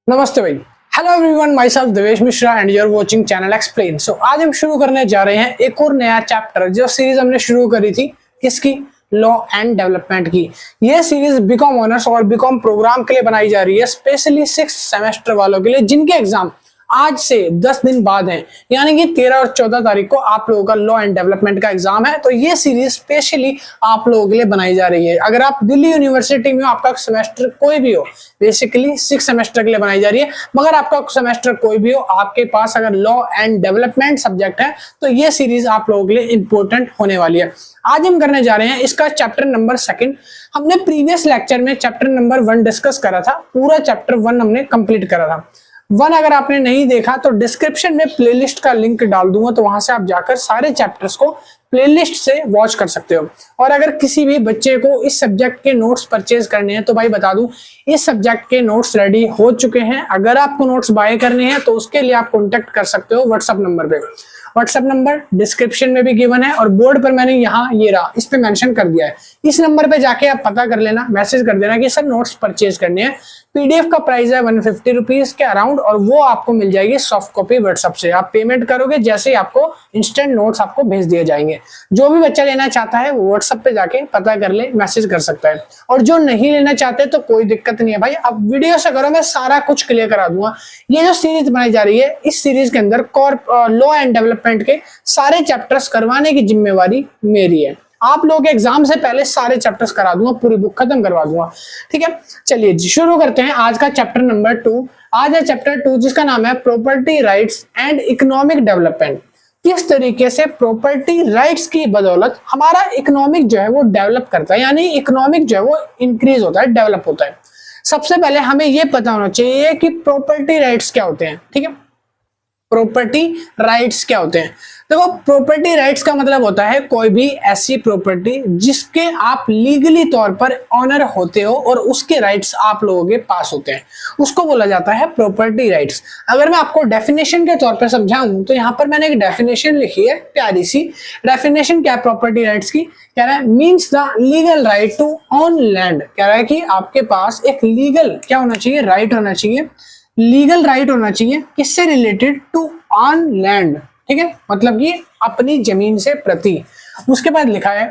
नमस्ते भाई। Hello everyone, myself Devesh Mishra and you're watching channel explain. So आज हम शुरू करने जा रहे हैं एक और नया चैप्टर जो सीरीज हमने शुरू करी थी। किसकी? लॉ एंड डेवलपमेंट की। यह सीरीज बीकॉम ऑनर्स और बीकॉम प्रोग्राम के लिए बनाई जा रही है, स्पेशली 6th सेमेस्टर वालों के लिए जिनके एग्जाम आज से 10 दिन बाद हैं, यानी कि 13 और 14 तारीख को आप लोगों का लॉ एंड डेवलपमेंट का एग्जाम है। तो ये सीरीज स्पेशली आप लोगों के लिए बनाई जा रही है। अगर आप दिल्ली यूनिवर्सिटी में आपका सेमेस्टर कोई भी हो, बेसिकली 6 सेमेस्टर के लिए बनाई जा रही है, मगर आपका सेमेस्टर कोई भी हो, आपके पास अगर लॉ एंड डेवलपमेंट सब्जेक्ट है तो ये सीरीज आप लोगों के लिए इंपॉर्टेंट होने वाली है। आज हम करने जा रहे हैं इसका चैप्टर नंबर 2। हमने प्रीवियस लेक्चर में चैप्टर नंबर 1 डिस्कस करा था, पूरा चैप्टर 1 हमने कंप्लीट करा था। 1 अगर आपने नहीं देखा तो डिस्क्रिप्शन में प्लेलिस्ट का लिंक डाल दूंगा, तो वहां से आप जाकर सारे चैप्टर्स को प्लेलिस्ट से वॉच कर सकते हो। और अगर किसी भी बच्चे को इस सब्जेक्ट के नोट्स परचेज करने हैं तो भाई बता दूं, इस सब्जेक्ट के नोट्स रेडी हो चुके हैं। अगर आपको नोट्स बाय करने हैं तो उसके लिए आप कॉन्टेक्ट कर सकते हो व्हाट्सएप नंबर पे। व्हाट्सएप नंबर डिस्क्रिप्शन में भी गिवन है और बोर्ड पर मैंने यहाँ ये रहा इस पे मेंशन कर दिया है। इस नंबर पे जाके आप पता कर लेना, मैसेज कर देना कि सर नोट्स परचेज करने हैं। पीडीएफ का प्राइस है 150 रुपीज के अराउंड और वो आपको मिल जाएगी सॉफ्ट कॉपी व्हाट्सएप से। आप पेमेंट करोगे, जैसे ही आपको इंस्टेंट नोट्स आपको भेज दिए जाएंगे। जो भी बच्चा लेना चाहता है वो व्हाट्सएप पे जाके पता कर ले, मैसेज कर सकता है। और जो नहीं लेना चाहते तो कोई दिक्कत नहीं है भाई, आप वीडियो से करो, मैं सारा कुछ क्लियर करा दूंगा। ये जो सीरीज बनाई जा रही है, इस सीरीज के अंदर लॉ एंड डेवलपमेंट के सारे चैप्टर्स करवाने की जिम्मेवारी मेरी है। आप लोग एग्जाम से पहले सारे चैप्टर्स करा दूंगा, पूरी बुक खत्म करवा दूंगा। ठीक है, चलिए शुरू करते हैं आज का चैप्टर नंबर 2। आज है चैप्टर 2 जिसका नाम है property rights and economic development. किस तरीके से प्रॉपर्टी राइट्स की बदौलत हमारा इकोनॉमिक जो है वो डेवलप करता है, यानी इकोनॉमिक जो है वो इंक्रीज होता है, डेवलप होता है। सबसे पहले हमें ये पता होना चाहिए कि प्रॉपर्टी राइट्स क्या होते हैं। ठीक है, प्रॉपर्टी राइट्स क्या होते हैं? देखो, प्रॉपर्टी राइट्स का मतलब होता है कोई भी ऐसी प्रॉपर्टी जिसके आप लीगली तौर पर ऑनर होते हो और उसके राइट्स आप लोगों के पास होते हैं, उसको बोला जाता है प्रॉपर्टी राइट्स। अगर मैं आपको डेफिनेशन के तौर पर समझाऊं तो यहाँ पर मैंने एक डेफिनेशन लिखी है, प्यारी सी डेफिनेशन। क्या है प्रॉपर्टी राइट्स की? कह रहा है means the legal right to own land. कह रहा है कि आपके पास एक लीगल क्या होना चाहिए? राइट होना चाहिए, लीगल राइट होना चाहिए। किससे रिलेटेड? To own land. ठीक है, मतलब कि अपनी जमीन से प्रति। उसके बाद लिखा है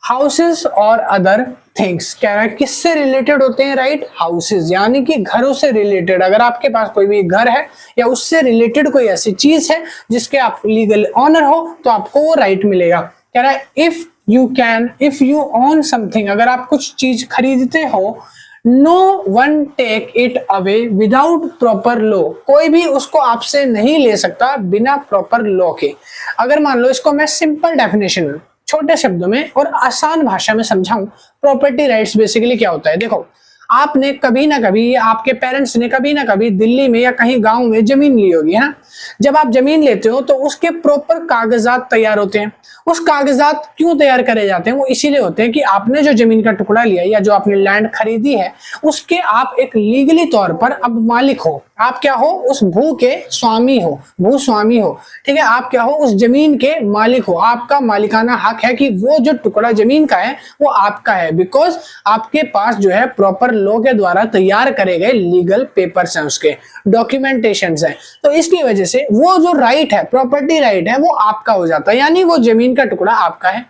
हाउसेस और अदर थिंग्स। कह रहा है किससे रिलेटेड होते हैं राइट? हाउसेस, यानी कि घरों से रिलेटेड। अगर आपके पास कोई भी घर है या उससे रिलेटेड कोई ऐसी चीज है जिसके आप लीगल ऑनर हो तो आपको वो राइट मिलेगा। कह रहा है इफ यू ओन समथिंग, अगर आप कुछ चीज खरीदते हो, no one take it away without proper law. कोई भी उसको आपसे नहीं ले सकता बिना प्रॉपर लॉ के। अगर मान लो, इसको मैं सिंपल डेफिनेशन में छोटे शब्दों में और आसान भाषा में समझाऊं, प्रॉपर्टी राइट्स बेसिकली क्या होता है। देखो, आपने कभी ना कभी, आपके पेरेंट्स ने कभी ना कभी दिल्ली में या कहीं गांव में जमीन ली होगी, है ना। जब आप जमीन लेते हो तो उसके प्रॉपर कागजात तैयार होते हैं। उस कागजात क्यों तैयार करे जाते हैं? वो इसीलिए होते हैं कि आपने जो जमीन का टुकड़ा लिया या जो आपने लैंड खरीदी है उसके आप एक लीगली तौर पर अब मालिक हो। आप क्या हो? उस भू के स्वामी हो, भू स्वामी हो। ठीक है, आप क्या हो? उस जमीन के मालिक हो। आपका मालिकाना हक है कि वो जो टुकड़ा जमीन का है वो आपका है, बिकॉज आपके पास जो है प्रॉपर लॉ के द्वारा तैयार करे गए लीगल पेपर्स हैं, उसके डॉक्यूमेंटेशंस हैं। तो इसकी वजह से वो जो राइट है, प्रॉपर्टी राइट है, वो आपका हो जाता है, यानी वो जमीन का टुकड़ा आपका है।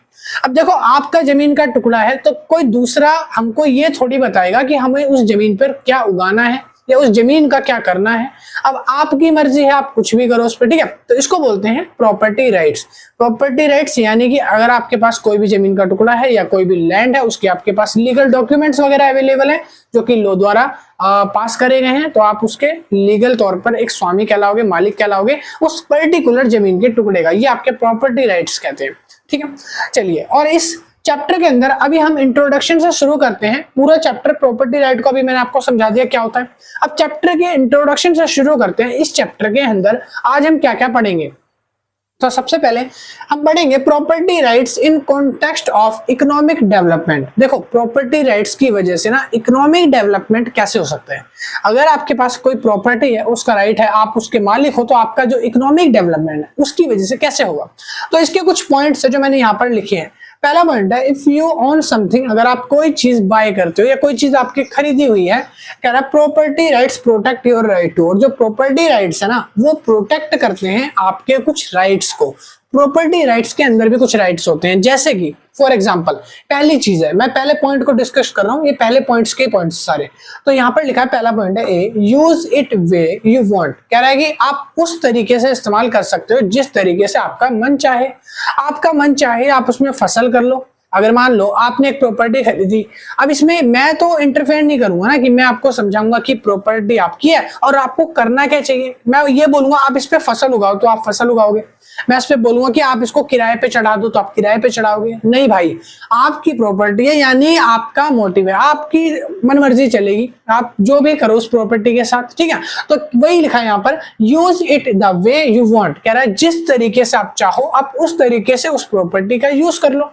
अब देखो, आपका जमीन का टुकड़ा है तो कोई दूसरा हमको ये थोड़ी बताएगा कि हमें उस जमीन पर क्या उगाना है या उस जमीन का क्या करना है। अब आपकी मर्जी है, आप कुछ भी करो उस पर। ठीक है, तो इसको बोलते हैं प्रॉपर्टी राइट्स। प्रॉपर्टी राइट्स यानी कि अगर आपके पास कोई भी जमीन का टुकड़ा है या कोई भी लैंड है, उसके आपके पास लीगल डॉक्यूमेंट्स वगैरह अवेलेबल है जो कि लॉ द्वारा पास करे गए हैं, तो आप उसके लीगल तौर पर एक स्वामी कहलाओगे, मालिक कहलाओगे उस पर्टिकुलर जमीन के टुकड़े का। ये आपके प्रॉपर्टी राइट्स कहते हैं। ठीक है, चलिए, और इस चैप्टर के अंदर अभी हम इंट्रोडक्शन से शुरू करते हैं। पूरा चैप्टर प्रॉपर्टी राइट को अभी मैंने आपको समझा दिया क्या होता है। अब चैप्टर के इंट्रोडक्शन से शुरू करते हैं। इस चैप्टर के अंदर आज हम क्या क्या पढ़ेंगे? तो सबसे पहले हम पढ़ेंगे property rights in context of economic development. देखो, प्रॉपर्टी राइट्स की वजह से ना इकोनॉमिक डेवलपमेंट कैसे हो सकता है। अगर आपके पास कोई प्रॉपर्टी है, उसका राइट है, आप उसके मालिक हो, तो आपका जो इकोनॉमिक डेवलपमेंट है उसकी वजह से कैसे होगा। तो इसके कुछ पॉइंट्स है जो मैंने यहाँ पर लिखे हैं। पहला पॉइंट है इफ यू ओन समथिंग, अगर आप कोई चीज बाय करते हो या कोई चीज आपकी खरीदी हुई है, कह रहा है property rights protect your right to, और जो प्रॉपर्टी राइट्स है ना वो प्रोटेक्ट करते हैं आपके कुछ राइट्स को। प्रॉपर्टी राइट्स के अंदर भी कुछ राइट्स होते हैं, जैसे कि फॉर एग्जांपल पहली चीज है, मैं पहले पॉइंट को डिस्कस कर रहा हूं, ये पहले पॉइंट्स के पॉइंट्स सारे। तो यहाँ पर लिखा है पहला पॉइंट है A, use it way you want, कह रहा है कि आप उस तरीके से इस्तेमाल कर सकते हो जिस तरीके से आपका मन चाहे। आपका मन चाहे आप उसमें फसल कर लो। अगर मान लो आपने एक प्रॉपर्टी खरीदी, अब इसमें मैं तो इंटरफेयर नहीं करूंगा ना कि मैं आपको समझाऊंगा कि प्रॉपर्टी आपकी है और आपको करना क्या चाहिए। मैं ये बोलूंगा आप इस पे फसल उगाओ तो आप फसल उगाओगे, मैं इस पे बोलूंगा कि आप इसको किराए पे चढ़ा दो तो आप किराए पे चढ़ाओगे। नहीं भाई, आपकी प्रॉपर्टी है, यानी आपका मोटिव है, आपकी मनमर्जी चलेगी, आप जो भी करो उस प्रॉपर्टी के साथ, ठीक है। तो वही लिखा है यहाँ पर, use it the way you want, कह रहा है जिस तरीके से आप चाहो आप उस तरीके से उस प्रॉपर्टी का यूज कर लो।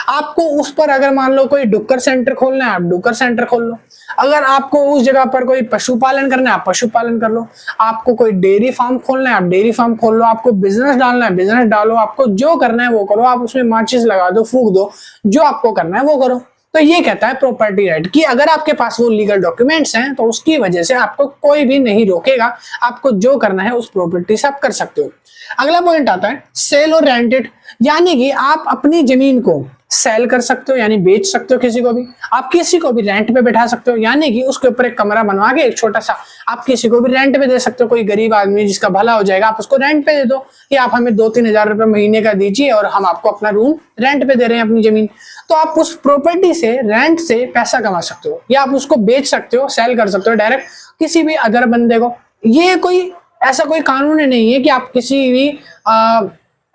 आपको उस पर अगर मान लो कोई डुक्कर सेंटर खोलना है आप डुक्कर सेंटर खोल लो, अगर आपको उस जगह पर कोई पशुपालन करना है आप पशुपालन कर लो, आपको कोई डेयरी फार्म खोलना है आप डेयरी फार्म खोल लो, आपको बिजनेस डालना है बिजनेस डालो, आपको जो करना है वो करो, आप उसमें माचिस लगा दो फूंक दो, जो आपको करना है वो करो। तो ये कहता है प्रॉपर्टी राइट कि अगर आपके पास वो लीगल डॉक्यूमेंट्स हैं तो उसकी वजह से आपको कोई भी नहीं रोकेगा, आपको जो करना है उस प्रॉपर्टी से आप कर सकते हो। अगला पॉइंट आता है सेल और रेंट इट, यानी कि आप अपनी जमीन को सेल कर सकते हो, यानी बेच सकते हो किसी को भी, आप किसी को भी रेंट पे बैठा सकते हो, यानी कि उसके ऊपर एक कमरा बनवा के एक छोटा सा आप किसी को भी रेंट पे दे सकते हो। कोई गरीब आदमी जिसका भला हो जाएगा आप उसको रेंट पे दे दो कि आप हमें 2-3 हजार रुपए महीने का दीजिए और हम आपको अपना रूम रेंट पे दे रहे हैं अपनी जमीन। तो आप उस प्रॉपर्टी से रेंट से पैसा कमा सकते हो या आप उसको बेच सकते हो, सेल कर सकते हो डायरेक्ट किसी भी अदर बंदे को। ये कोई ऐसा कोई कानून नहीं है कि आप किसी भी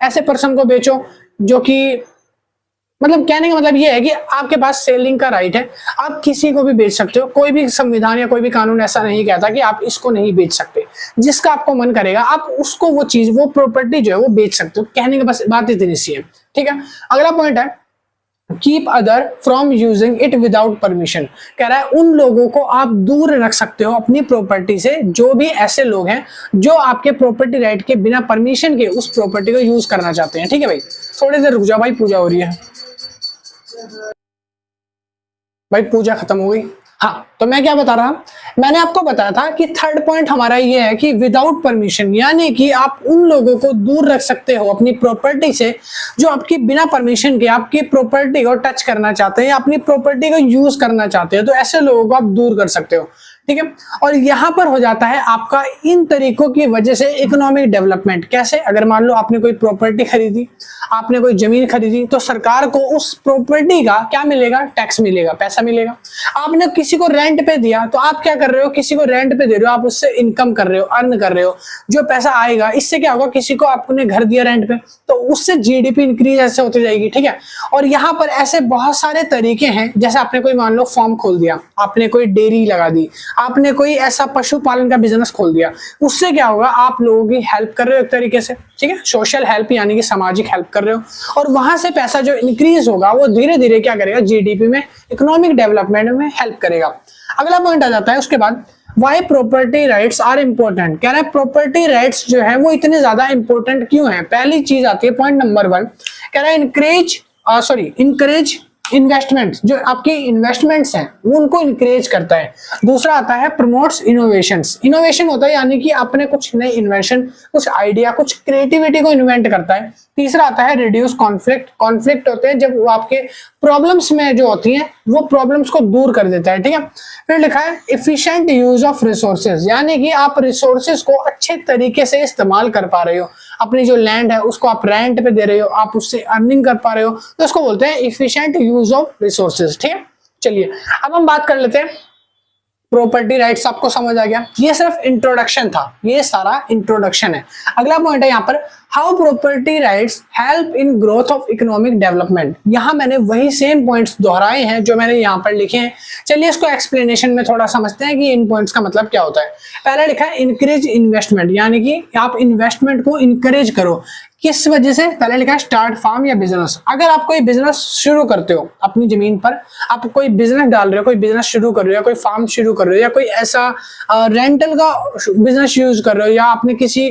ऐसे पर्सन को बेचो जो कि, मतलब कहने का मतलब ये है कि आपके पास सेलिंग का राइट है, आप किसी को भी बेच सकते हो। कोई भी संविधान या कोई भी कानून ऐसा नहीं कहता कि आप इसको नहीं बेच सकते, जिसका आपको मन करेगा आप उसको वो चीज वो प्रॉपर्टी जो है वो बेच सकते हो। कहने का बस बात इतनी सी है, ठीक है। अगला पॉइंट है keep other from using it without permission, कह रहा है उन लोगों को आप दूर रख सकते हो अपनी प्रॉपर्टी से जो भी ऐसे लोग हैं जो आपके प्रॉपर्टी राइट के बिना परमिशन के उस प्रॉपर्टी को यूज करना चाहते हैं, ठीक है भाई। थोड़ी देर रुक जाओ भाई, पूजा हो रही है भाई, पूजा खत्म हो गई। हाँ, तो मैं क्या बता रहा, मैंने आपको बताया था कि थर्ड पॉइंट हमारा ये है कि विदाउट परमिशन, यानी कि आप उन लोगों को दूर रख सकते हो अपनी प्रॉपर्टी से जो आपकी बिना परमिशन के आपकी प्रॉपर्टी को टच करना चाहते हैं या अपनी प्रॉपर्टी को यूज करना चाहते हैं। तो ऐसे लोगों को आप दूर कर सकते हो, ठीक है। और यहां पर हो जाता है आपका इन तरीकों की वजह से इकोनॉमिक डेवलपमेंट। कैसे? अगर मान लो आपने कोई प्रॉपर्टी खरीदी, आपने कोई जमीन खरीदी, तो सरकार को उस प्रॉपर्टी का क्या मिलेगा? टैक्स मिलेगा, पैसा मिलेगा। आपने किसी को रेंट पे दिया, तो आप क्या कर रहे हो? किसी को रेंट पे दे रहे हो, आप उससे इनकम कर रहे हो, अर्न कर रहे हो। जो पैसा आएगा इससे क्या होगा? किसी को आपने घर दिया रेंट पे, तो उससे जीडीपी इंक्रीज ऐसे होती जाएगी, ठीक है। और यहाँ पर ऐसे बहुत सारे तरीके हैं, जैसे आपने कोई मान लो फार्म खोल दिया, आपने कोई डेयरी लगा दी, आपने कोई ऐसा पशुपालन का बिजनेस खोल दिया, उससे क्या होगा? आप लोगों की हेल्प कर रहे हो एक तरीके से, ठीक है। सोशल हेल्प यानी कि सामाजिक हेल्प कर रहे हो, और वहां से पैसा जो इंक्रीज होगा वो धीरे धीरे क्या करेगा? जीडीपी में, इकोनॉमिक डेवलपमेंट में हेल्प करेगा। अगला पॉइंट आ जाता है उसके बाद, why property rights are important. कह रहे हैं प्रॉपर्टी राइट्स जो है वो इतने ज्यादा इंपॉर्टेंट क्यों है? पहली चीज आती है पॉइंट नंबर 1, कह रहा है इंकरेज इन्वेस्टमेंट, जो आपकी इन्वेस्टमेंट्स हैं वो उनको इंकरेज करता है। दूसरा आता है प्रमोट्स इनोवेशंस। इनोवेशन होता है यानी कि आपने कुछ नई इन्वेंशन, कुछ आइडिया, कुछ क्रिएटिविटी को इन्वेंट करता है। तीसरा आता है रिड्यूस कॉन्फ्लिक्ट। कॉन्फ्लिक्ट होते हैं जब वो आपके प्रॉब्लम्स में जो होती हैं वो प्रॉब्लम्स को दूर कर देता है, ठीक है। फिर लिखा है एफिशिएंट यूज ऑफ रिसोर्सेज, यानी कि आप रिसोर्सेज को अच्छे तरीके से इस्तेमाल कर पा रहे हो। अपनी जो लैंड है उसको आप रेंट पे दे रहे हो, आप उससे अर्निंग कर पा रहे हो, तो उसको बोलते हैं एफिशिएंट यूज ऑफ रिसोर्सेज, ठीक है। चलिए अब हम बात कर लेते हैं प्रॉपर्टी राइट्स। आपको समझ आ गया? ये सिर्फ इंट्रोडक्शन था, ये सारा इंट्रोडक्शन है। अगला पॉइंट है यहाँ पर how property rights help in growth of economic development. यहाँ मैंने वही सेम पॉइंट्स दोहराए हैं जो मैंने यहाँ पर लिखे हैं। चलिए इसको एक्सप्लेनेशन में थोड़ा समझते हैं कि इन पॉइंट्स का मतलब क्या होता है। पहला लिखा है इंकरेज इन्वेस्टमेंट, यानी कि आप इन्वेस्टमेंट को इंकरेज करो। किस वजह से? पहले लिखा है स्टार्ट फार्म या बिजनेस। अगर आप कोई बिजनेस शुरू करते हो अपनी जमीन पर, आप कोई बिजनेस डाल रहे हो, कोई बिजनेस शुरू कर रहे हो, कोई फार्म शुरू कर रहे हो, या कोई ऐसा रेंटल का बिजनेस यूज कर रहे हो, या आपने किसी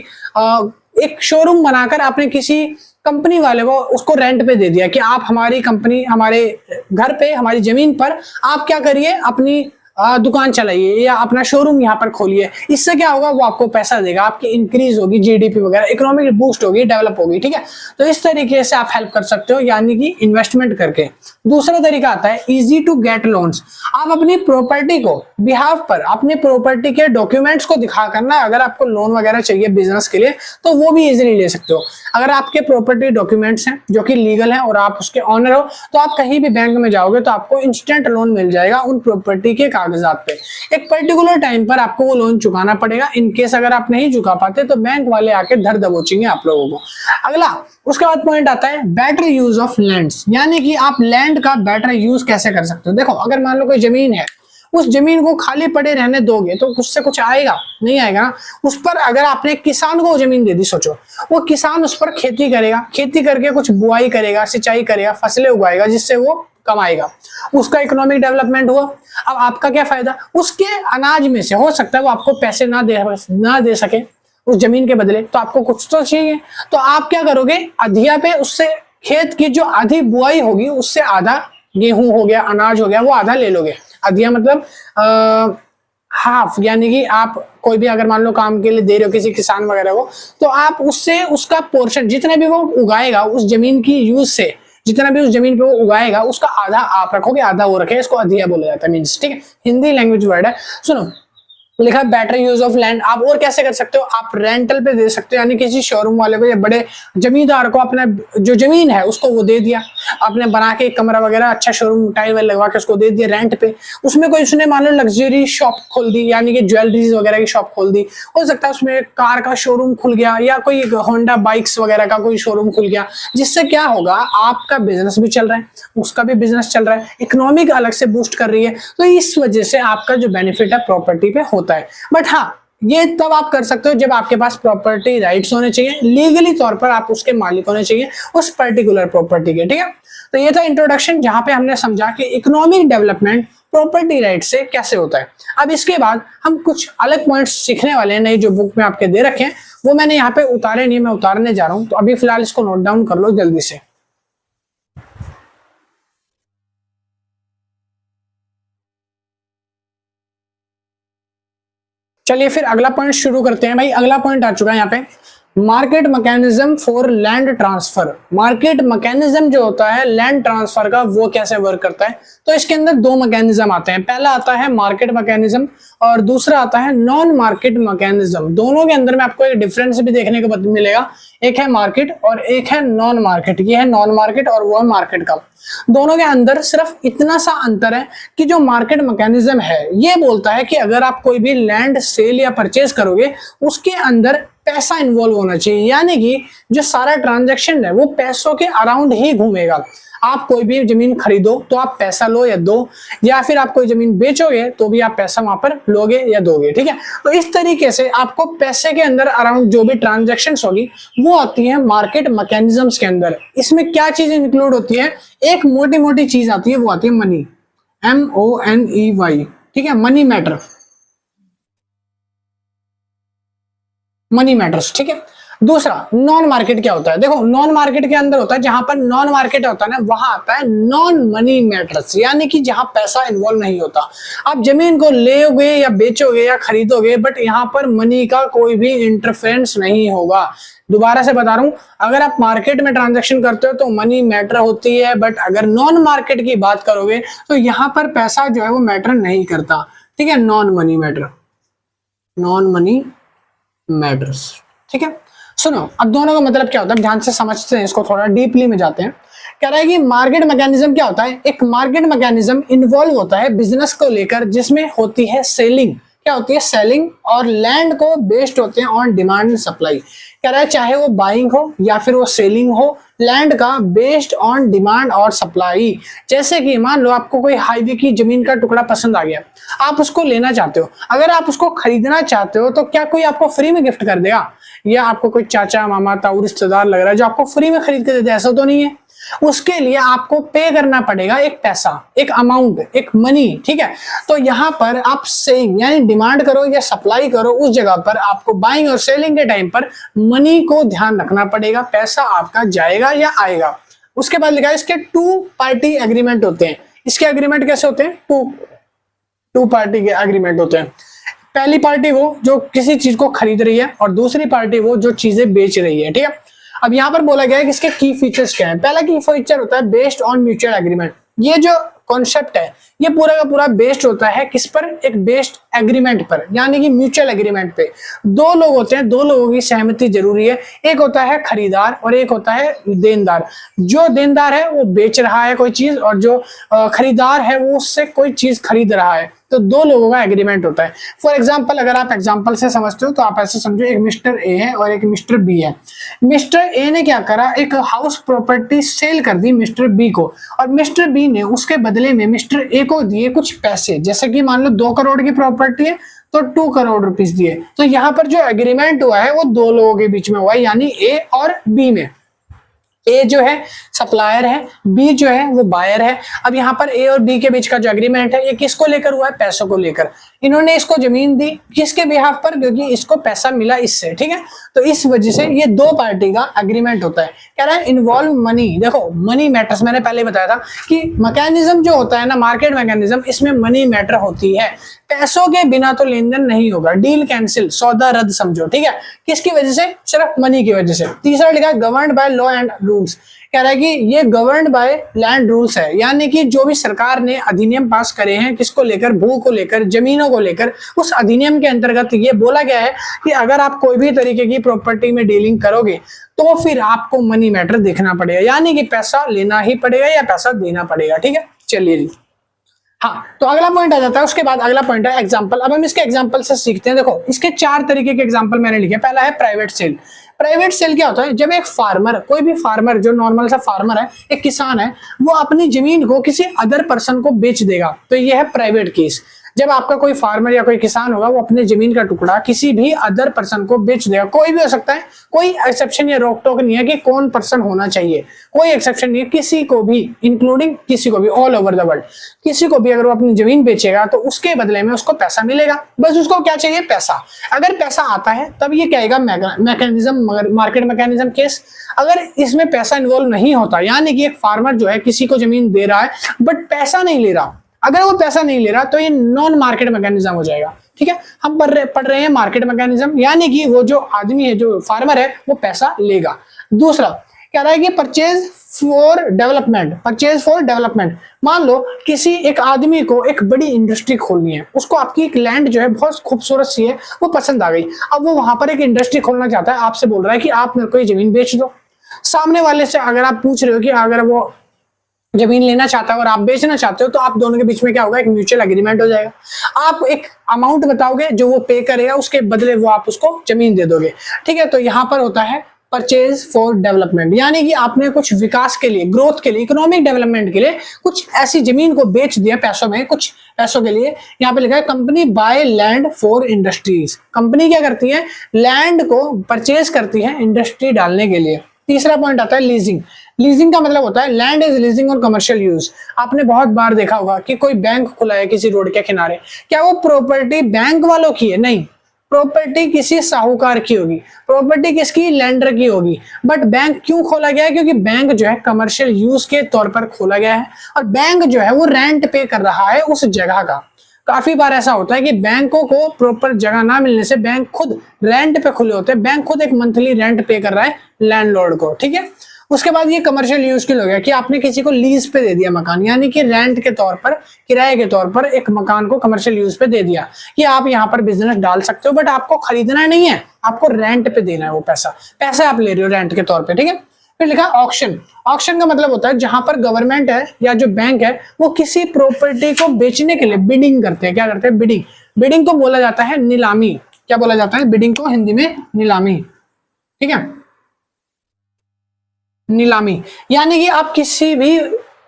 एक शोरूम बनाकर आपने किसी कंपनी वाले को उसको रेंट पे दे दिया कि आप हमारी कंपनी, हमारे घर पे, हमारी जमीन पर आप क्या करिए, अपनी दुकान चलाइए या अपना शोरूम यहाँ पर खोलिए। इससे क्या होगा, वो आपको पैसा देगा, आपकी इंक्रीज होगी जीडीपी वगैरह, इकोनॉमिक बूस्ट होगी, डेवलप होगी। ठीक है, तो इस तरीके से आप हेल्प कर सकते हो, यानी कि इन्वेस्टमेंट करके। दूसरा तरीका आता है इजी टू गेट लोन्स। आप अपनी प्रॉपर्टी को बिहाफ पर, अपनी प्रॉपर्टी के डॉक्यूमेंट्स को दिखा करना, अगर आपको लोन वगैरह चाहिए बिजनेस के लिए तो वो भी इजीली ले सकते हो। अगर आपके प्रॉपर्टी डॉक्यूमेंट्स हैं जो कि लीगल हैं और आप उसके ऑनर हो, तो आप कहीं भी बैंक में जाओगे तो आपको इंस्टेंट लोन मिल जाएगा उन प्रॉपर्टी के कागजात पे। एक पर्टिकुलर टाइम पर आपको वो लोन चुकाना पड़ेगा। इन केस अगर आप नहीं चुका पाते तो बैंक वाले आके धर दबोचेंगे आप लोगों को। अगला उसके बाद पॉइंट आता है बेटर यूज ऑफ लैंड्स, यानी कि आप लैंड का बेटर यूज कैसे कर सकते हो। देखो, अगर मान लो कोई जमीन है, उस जमीन को खाली पड़े रहने दोगे तो उससे कुछ आएगा नहीं, आएगा ना। उस पर अगर आपने किसान को जमीन दे दी, सोचो वो किसान उस पर खेती करेगा, खेती करके कुछ बुआई करेगा, सिंचाई करेगा, फसलें उगाएगा, जिससे वो कमाएगा, उसका इकोनॉमिक डेवलपमेंट हुआ। अब आपका क्या फायदा, उसके अनाज में से हो सकता है वो आपको पैसे ना दे सके उस जमीन के बदले, तो आपको कुछ तो चाहिए। तो आप क्या करोगे, अधिया पे उससे खेत की जो आधी बुआई होगी उससे आधा, गेहूं हो गया, अनाज हो गया, वो आधा ले लोगे। अधिया मतलब हाफ, यानी कि आप कोई भी अगर मान लो काम के लिए दे रहे हो किसी किसान वगैरह को, तो आप उससे उसका पोर्शन जितना भी वो उगाएगा उस जमीन की यूज से, जितना भी उस जमीन पे वो उगाएगा उसका आधा आप रखोगे, आधा वो रखे। इसको अधिया बोला जाता है, मीन्स। ठीक है, हिंदी लैंग्वेज वर्ड है। सुनो, लिखा बेटर यूज ऑफ लैंड। आप और कैसे कर सकते हो, आप रेंटल पे दे सकते हो, यानी किसी शोरूम वाले को या बड़े जमींदार को अपना जो जमीन है उसको वो दे दिया, आपने बना के एक कमरा वगैरह अच्छा शोरूम टाइल वाइल लगवा के उसको दे दिया रेंट पे। उसमें कोई उसने मान लो लग्जरी शॉप खोल दी, यानी कि ज्वेलरीज वगैरह की शॉप खोल दी, हो सकता है उसमें कार का शोरूम खुल गया या कोई होंडा बाइक्स वगैरह का कोई शोरूम खुल गया। जिससे क्या होगा, आपका बिजनेस भी चल रहा है, उसका भी बिजनेस चल रहा है, इकोनॉमिक अलग से बूस्ट कर रही है। तो इस वजह से आपका जो बेनिफिट है प्रॉपर्टी पे होता है। बट हाँ, ये तब आप कर सकते हो जब आपके पास प्रॉपर्टी राइट्स होने चाहिए, लीगली तौर पर आप उसके मालिक होने चाहिए उस पर्टिकुलर प्रॉपर्टी के। ठीक है, तो ये था इंट्रोडक्शन, जहां पे हमने समझा कि इकोनॉमिक डेवलपमेंट प्रॉपर्टी राइट से कैसे होता है। अब इसके बाद हम कुछ अलग पॉइंट्स सीखने वाले हैं, नई जो बुक में आपके दे रखे हैं वो मैंने यहाँ पे उतारे नहीं, मैं उतारने जा रहा हूं, तो अभी फिलहाल इसको नोट डाउन कर लो जल्दी से। चलिए फिर अगला पॉइंट शुरू करते हैं। भाई अगला पॉइंट आ चुका है यहाँ पे, market mechanism for land transfer. Market mechanism जो होता है लैंड ट्रांसफर का, वो कैसे वर्क करता है। तो इसके अंदर दो मैकेनिज्म आते हैं, पहला आता है मार्केट मैकेनिज्म और दूसरा आता है नॉन मार्केट मैकेनिज्म। दोनों के अंदर में आपको एक डिफरेंस भी देखने को मिलेगा, एक है मार्केट और एक है नॉन मार्केट। ये है नॉन मार्केट और वो है मार्केट का। दोनों के अंदर सिर्फ इतना सा अंतर है कि जो मार्केट मैकेनिज्म है ये बोलता है कि अगर आप कोई भी लैंड सेल या परचेज करोगे उसके अंदर पैसा इन्वॉल्व होना चाहिए, यानी कि जो सारा ट्रांजैक्शन है वो पैसों के अराउंड ही घूमेगा। आप कोई भी जमीन खरीदो तो आप पैसा लो या दो, या फिर आप कोई जमीन बेचोगे तो भी आप पैसा वहां पर लोगे या दोगे। ठीक है, तो इस तरीके से आपको पैसे के अंदर अराउंड जो भी ट्रांजैक्शंस होगी वो आती है मार्केट मैकेनिज्म्स के अंदर। इसमें क्या चीज इंक्लूड होती है, एक मोटी मोटी चीज आती है, वो आती है मनी, MONEY। ठीक है, मनी मैटर, मनी मैटर्स। ठीक है, दूसरा नॉन मार्केट क्या होता है। देखो, नॉन मार्केट के अंदर होता है, जहां पर नॉन मार्केट होता है ना वहां आता है नॉन मनी मैटर्स, यानी कि जहां पैसा इन्वॉल्व नहीं होता। आप जमीन को लेोगे या बेचोगे या खरीदोगे, बट यहाँ पर मनी का कोई भी इंटरफेरेंस नहीं होगा। दोबारा से बता रहा हूं, अगर आप मार्केट में ट्रांजैक्शन करते हो तो मनी मैटर होती है, बट अगर नॉन मार्केट की बात करोगे तो यहाँ पर पैसा जो है वो मैटर नहीं करता। ठीक है, non money matter, non money matters. ठीक है, सुनो अब दोनों का मतलब क्या होता है, ध्यान से समझते हैं इसको, थोड़ा डीपली में जाते हैं। कह रहा है कि मार्केट मैकेनिज्म क्या होता है। एक मार्केट मैकेनिज्म इन्वॉल्व होता है बिजनेस को लेकर, जिसमें होती है सेलिंग। क्या होती है, सेलिंग, और लैंड को बेस्ड होते हैं ऑन डिमांड एंड सप्लाई। कह रहा है चाहे वो बाइंग हो या फिर वो सेलिंग हो, लैंड का बेस्ड ऑन डिमांड और सप्लाई। जैसे कि मान लो आपको कोई हाईवे की जमीन का टुकड़ा पसंद आ गया, आप उसको लेना चाहते हो, अगर आप उसको खरीदना चाहते हो तो क्या कोई आपको फ्री में गिफ्ट कर देगा, या आपको कोई चाचा मामा ताऊ रिश्तेदार लग रहा है जो आपको फ्री में खरीद के दे दे, ऐसा तो नहीं है। उसके लिए आपको पे करना पड़ेगा एक पैसा, एक अमाउंट, एक मनी, ठीक है। तो यहाँ पर आप सेलिंग यानी डिमांड करो या सप्लाई करो, उस जगह पर आपको बाइंग और सेलिंग के टाइम पर मनी को ध्यान रखना पड़ेगा, पैसा आपका जाएगा या आएगा। उसके बाद लिखा है इसके टू पार्टी एग्रीमेंट होते हैं। इसके एग्रीमेंट कैसे होते हैं? टू पार्टी के एग्रीमेंट होते हैं। पहली पार्टी वो जो किसी चीज को खरीद रही है और दूसरी पार्टी वो जो चीजें बेच रही है, ठीक है। अब यहाँ पर बोला गया है कि इसके की फीचर्स क्या है। पहला की फीचर होता है बेस्ड ऑन म्यूचुअल एग्रीमेंट। ये जो कॉन्सेप्ट है ये पूरा का पूरा बेस्ड होता है किस पर? एक बेस्ड एग्रीमेंट पर, यानी कि म्यूचुअल एग्रीमेंट पे। दो लोग होते हैं, दो लोगों की सहमति जरूरी है। एक होता है खरीदार और एक होता है देनदार। जो देनदार है वो बेच रहा है कोई चीज और जो खरीदार है वो उससे कोई चीज खरीद रहा है, तो दो लोगों का एग्रीमेंट होता है। फॉर एग्जाम्पल, अगर आप एग्जाम्पल से समझते हो तो आप ऐसे समझो, एक मिस्टर ए है और एक मिस्टर बी है। मिस्टर ए ने क्या करा, एक हाउस प्रॉपर्टी सेल कर दी मिस्टर बी को, और मिस्टर बी ने उसके बदले में मिस्टर ए को दिए कुछ पैसे। जैसे कि मान लो 2 करोड़ की प्रॉपर्टी है तो 2 करोड़ रुपीस दिए। तो यहाँ पर जो एग्रीमेंट हुआ है वो दो लोगों के बीच में हुआ है, यानी ए और बी में। ए जो है सप्लायर है, बी जो है वो बायर है। अब यहाँ पर ए और बी के बीच का जो एग्रीमेंट है ये किसको लेकर हुआ है? पैसों को लेकर। इन्होंने इसको जमीन दी किसके बिहाफ पर? क्योंकि इसको पैसा मिला इससे, ठीक है। तो इस वजह से ये दो पार्टी का एग्रीमेंट होता है। कह रहा है इन्वॉल्व मनी। देखो मनी मैटर्स, मैंने पहले बताया था कि मैकेनिज्म जो होता है ना, मार्केट मैकेनिज्म, इसमें मनी मैटर होती है। पैसों के बिना तो लेन देन नहीं होगा। डील कैंसिल, सौदा रद्द समझो, ठीक है। किसकी वजह से? सिर्फ मनी की वजह से। तीसरा लिखा है governed by law and rules. कह रहा है कि ये गवर्न्ड बाय लैंड रूल्स है, यानी कि जो भी सरकार ने अधिनियम पास करे हैं किसको लेकर? भू को लेकर, जमीनों को लेकर। उस अधिनियम के अंतर्गत ये बोला गया है कि अगर आप कोई भी तरीके की प्रॉपर्टी में डीलिंग करोगे तो फिर आपको मनी मैटर देखना पड़ेगा, यानी कि पैसा लेना ही पड़ेगा या पैसा देना पड़ेगा, ठीक है। चलिए जी, हाँ, तो अगला पॉइंट आ जाता है। उसके बाद अगला पॉइंट है एग्जांपल। अब हम इसके एग्जांपल से सीखते हैं। देखो इसके 4 तरीके के एग्जांपल मैंने लिखे। पहला है प्राइवेट सेल। प्राइवेट सेल क्या होता है? जब एक फार्मर, कोई भी फार्मर जो नॉर्मल सा फार्मर है, एक किसान है, वो अपनी जमीन को किसी अदर पर्सन को बेच देगा, तो ये है प्राइवेट केस। जब आपका कोई फार्मर या कोई किसान होगा वो अपने जमीन का टुकड़ा किसी भी अदर पर्सन को बेच देगा। कोई भी हो सकता है, कोई एक्सेप्शन या रोक टोक नहीं है कि कौन पर्सन होना चाहिए, कोई एक्सेप्शन नहीं है। किसी को भी, इंक्लूडिंग किसी को भी, ऑल ओवर द वर्ल्ड, किसी को भी अगर वो अपनी जमीन बेचेगा तो उसके बदले में उसको पैसा मिलेगा। बस उसको क्या चाहिए? पैसा। अगर पैसा आता है तब ये कहेगा मैकेनिज्म, मार्केट मैकेनिज्म केस। अगर इसमें पैसा इन्वॉल्व नहीं होता, यानी कि एक फार्मर जो है किसी को जमीन दे रहा है बट पैसा नहीं ले रहा, अगर वो पैसा नहीं ले रहा तो ये नॉन मार्केट मैकेनिज्म हो जाएगा, ठीक है। हम पढ़ रहे हैं मार्केट मैकेनिज्म, यानी कि वो जो आदमी है, जो फार्मर है, वो पैसा लेगा। दूसरा कह रहा है कि purchase for development. Purchase for development, मान लो किसी एक आदमी को एक बड़ी इंडस्ट्री खोलनी है, उसको आपकी एक लैंड जो है बहुत खूबसूरत सी है, वो पसंद आ गई। अब वो वहां पर एक इंडस्ट्री खोलना चाहता है, आपसे बोल रहा है कि आप मेरे को ये जमीन बेच दो। सामने वाले से अगर आप पूछ रहे हो कि अगर वो जमीन लेना चाहता है और आप बेचना चाहते हो, तो आप दोनों के बीच में क्या होगा? एक म्यूचुअल एग्रीमेंट हो जाएगा। आप एक अमाउंट बताओगे जो वो पे करेगा, उसके बदले वो आप उसको जमीन दे दोगे, ठीक है। तो यहाँ पर होता है परचेज फॉर डेवलपमेंट, यानी कि आपने कुछ विकास के लिए, ग्रोथ के लिए, इकोनॉमिक डेवलपमेंट के लिए कुछ ऐसी जमीन को बेच दिया पैसों में, कुछ पैसों के लिए। यहाँ पे लिखा है company by land for industries. Company क्या करती है? लैंड को परचेज करती है इंडस्ट्री डालने के लिए। तीसरा पॉइंट आता है लीजिंग। लीजिंग का मतलब होता है लैंड इज लीजिंग और कमर्शियल यूज। आपने बहुत बार देखा होगा कि कोई बैंक खुला है किसी रोड के किनारे, क्या वो प्रॉपर्टी बैंक वालों की है? नहीं, प्रॉपर्टी किसी साहूकार की होगी, प्रॉपर्टी किसकी? लैंडर की होगी। बट बैंक क्यों खोला गया है? क्योंकि बैंक जो है कमर्शियल यूज के तौर पर खोला गया है, और बैंक जो है वो रेंट पे कर रहा है उस जगह का। काफी बार ऐसा होता है कि बैंकों को प्रॉपर जगह ना मिलने से बैंक खुद रेंट पे खुले होते हैं, बैंक खुद एक मंथली रेंट पे कर रहा है लैंडलॉर्ड को, ठीक है। उसके बाद ये कमर्शियल यूज के लिए हो गया कि आपने किसी को लीज पे दे दिया मकान, यानी कि रेंट के तौर पर, किराए के तौर पर एक मकान को कमर्शियल यूज पे दे दिया कि आप यहाँ पर बिजनेस डाल सकते हो, बट आपको खरीदना नहीं है, आपको रेंट पे देना है वो पैसा। पैसा आप ले रहे हो रेंट के तौर पे, ठीक है। फिर लिखा ऑक्शन। ऑक्शन का मतलब होता है जहां पर गवर्नमेंट है या जो बैंक है वो किसी प्रॉपर्टी को बेचने के लिए बिडिंग करते हैं। क्या करते हैं? बिडिंग। बिडिंग को बोला जाता है नीलामी। क्या बोला जाता है? बिडिंग को हिंदी में नीलामी, ठीक है। नीलामी यानी कि आप किसी भी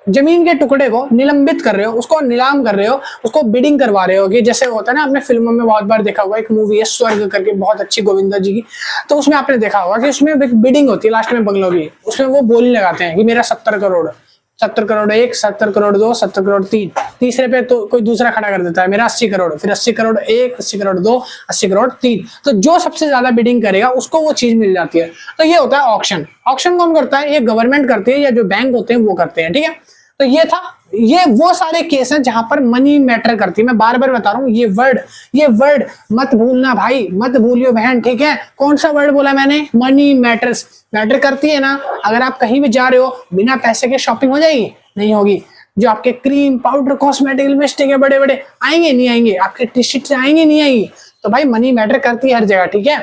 जमीन के टुकड़े को निलंबित कर रहे हो, उसको नीलाम कर रहे हो, उसको बिडिंग करवा रहे हो कि जैसे होता है ना, आपने फिल्मों में बहुत बार देखा होगा, एक मूवी है स्वर्ग करके बहुत अच्छी गोविंदा जी की, तो उसमें आपने देखा होगा कि उसमें एक बिडिंग होती है लास्ट में बंगलों की, उसमें वो बोली लगाते हैं कि मेरा 70 करोड़, 70 करोड़ 1, 70 करोड़ 2, 70 करोड़ 3, तीसरे पे तो कोई दूसरा खड़ा कर देता है मेरा 80 करोड़, फिर 80 करोड़ 1, 80 करोड़ 2, 80 करोड़ 3, तो जो सबसे ज्यादा बिडिंग करेगा उसको वो चीज मिल जाती है। तो ये होता है ऑक्शन। ऑक्शन कौन करता है? ये गवर्नमेंट करती है या जो बैंक होते हैं वो करते हैं, ठीक है। तो ये वो सारे केस हैं जहां पर मनी मैटर करती है। मैं बार बार बता रहा हूं, ये वर्ड मत भूलना भाई, मत भूलियो बहन, ठीक है। कौन सा वर्ड बोला मैंने? Money matters. मैटर करती है ना। अगर आप कहीं भी जा रहे हो, बिना पैसे के शॉपिंग हो जाएगी? नहीं होगी। जो आपके क्रीम पाउडर कॉस्मेटिक लिपस्टिक है बड़े बड़े, आएंगे नहीं आएंगे? आपके टी शर्ट से आएंगे नहीं आएंगी? तो भाई मनी मैटर करती है हर जगह, ठीक है।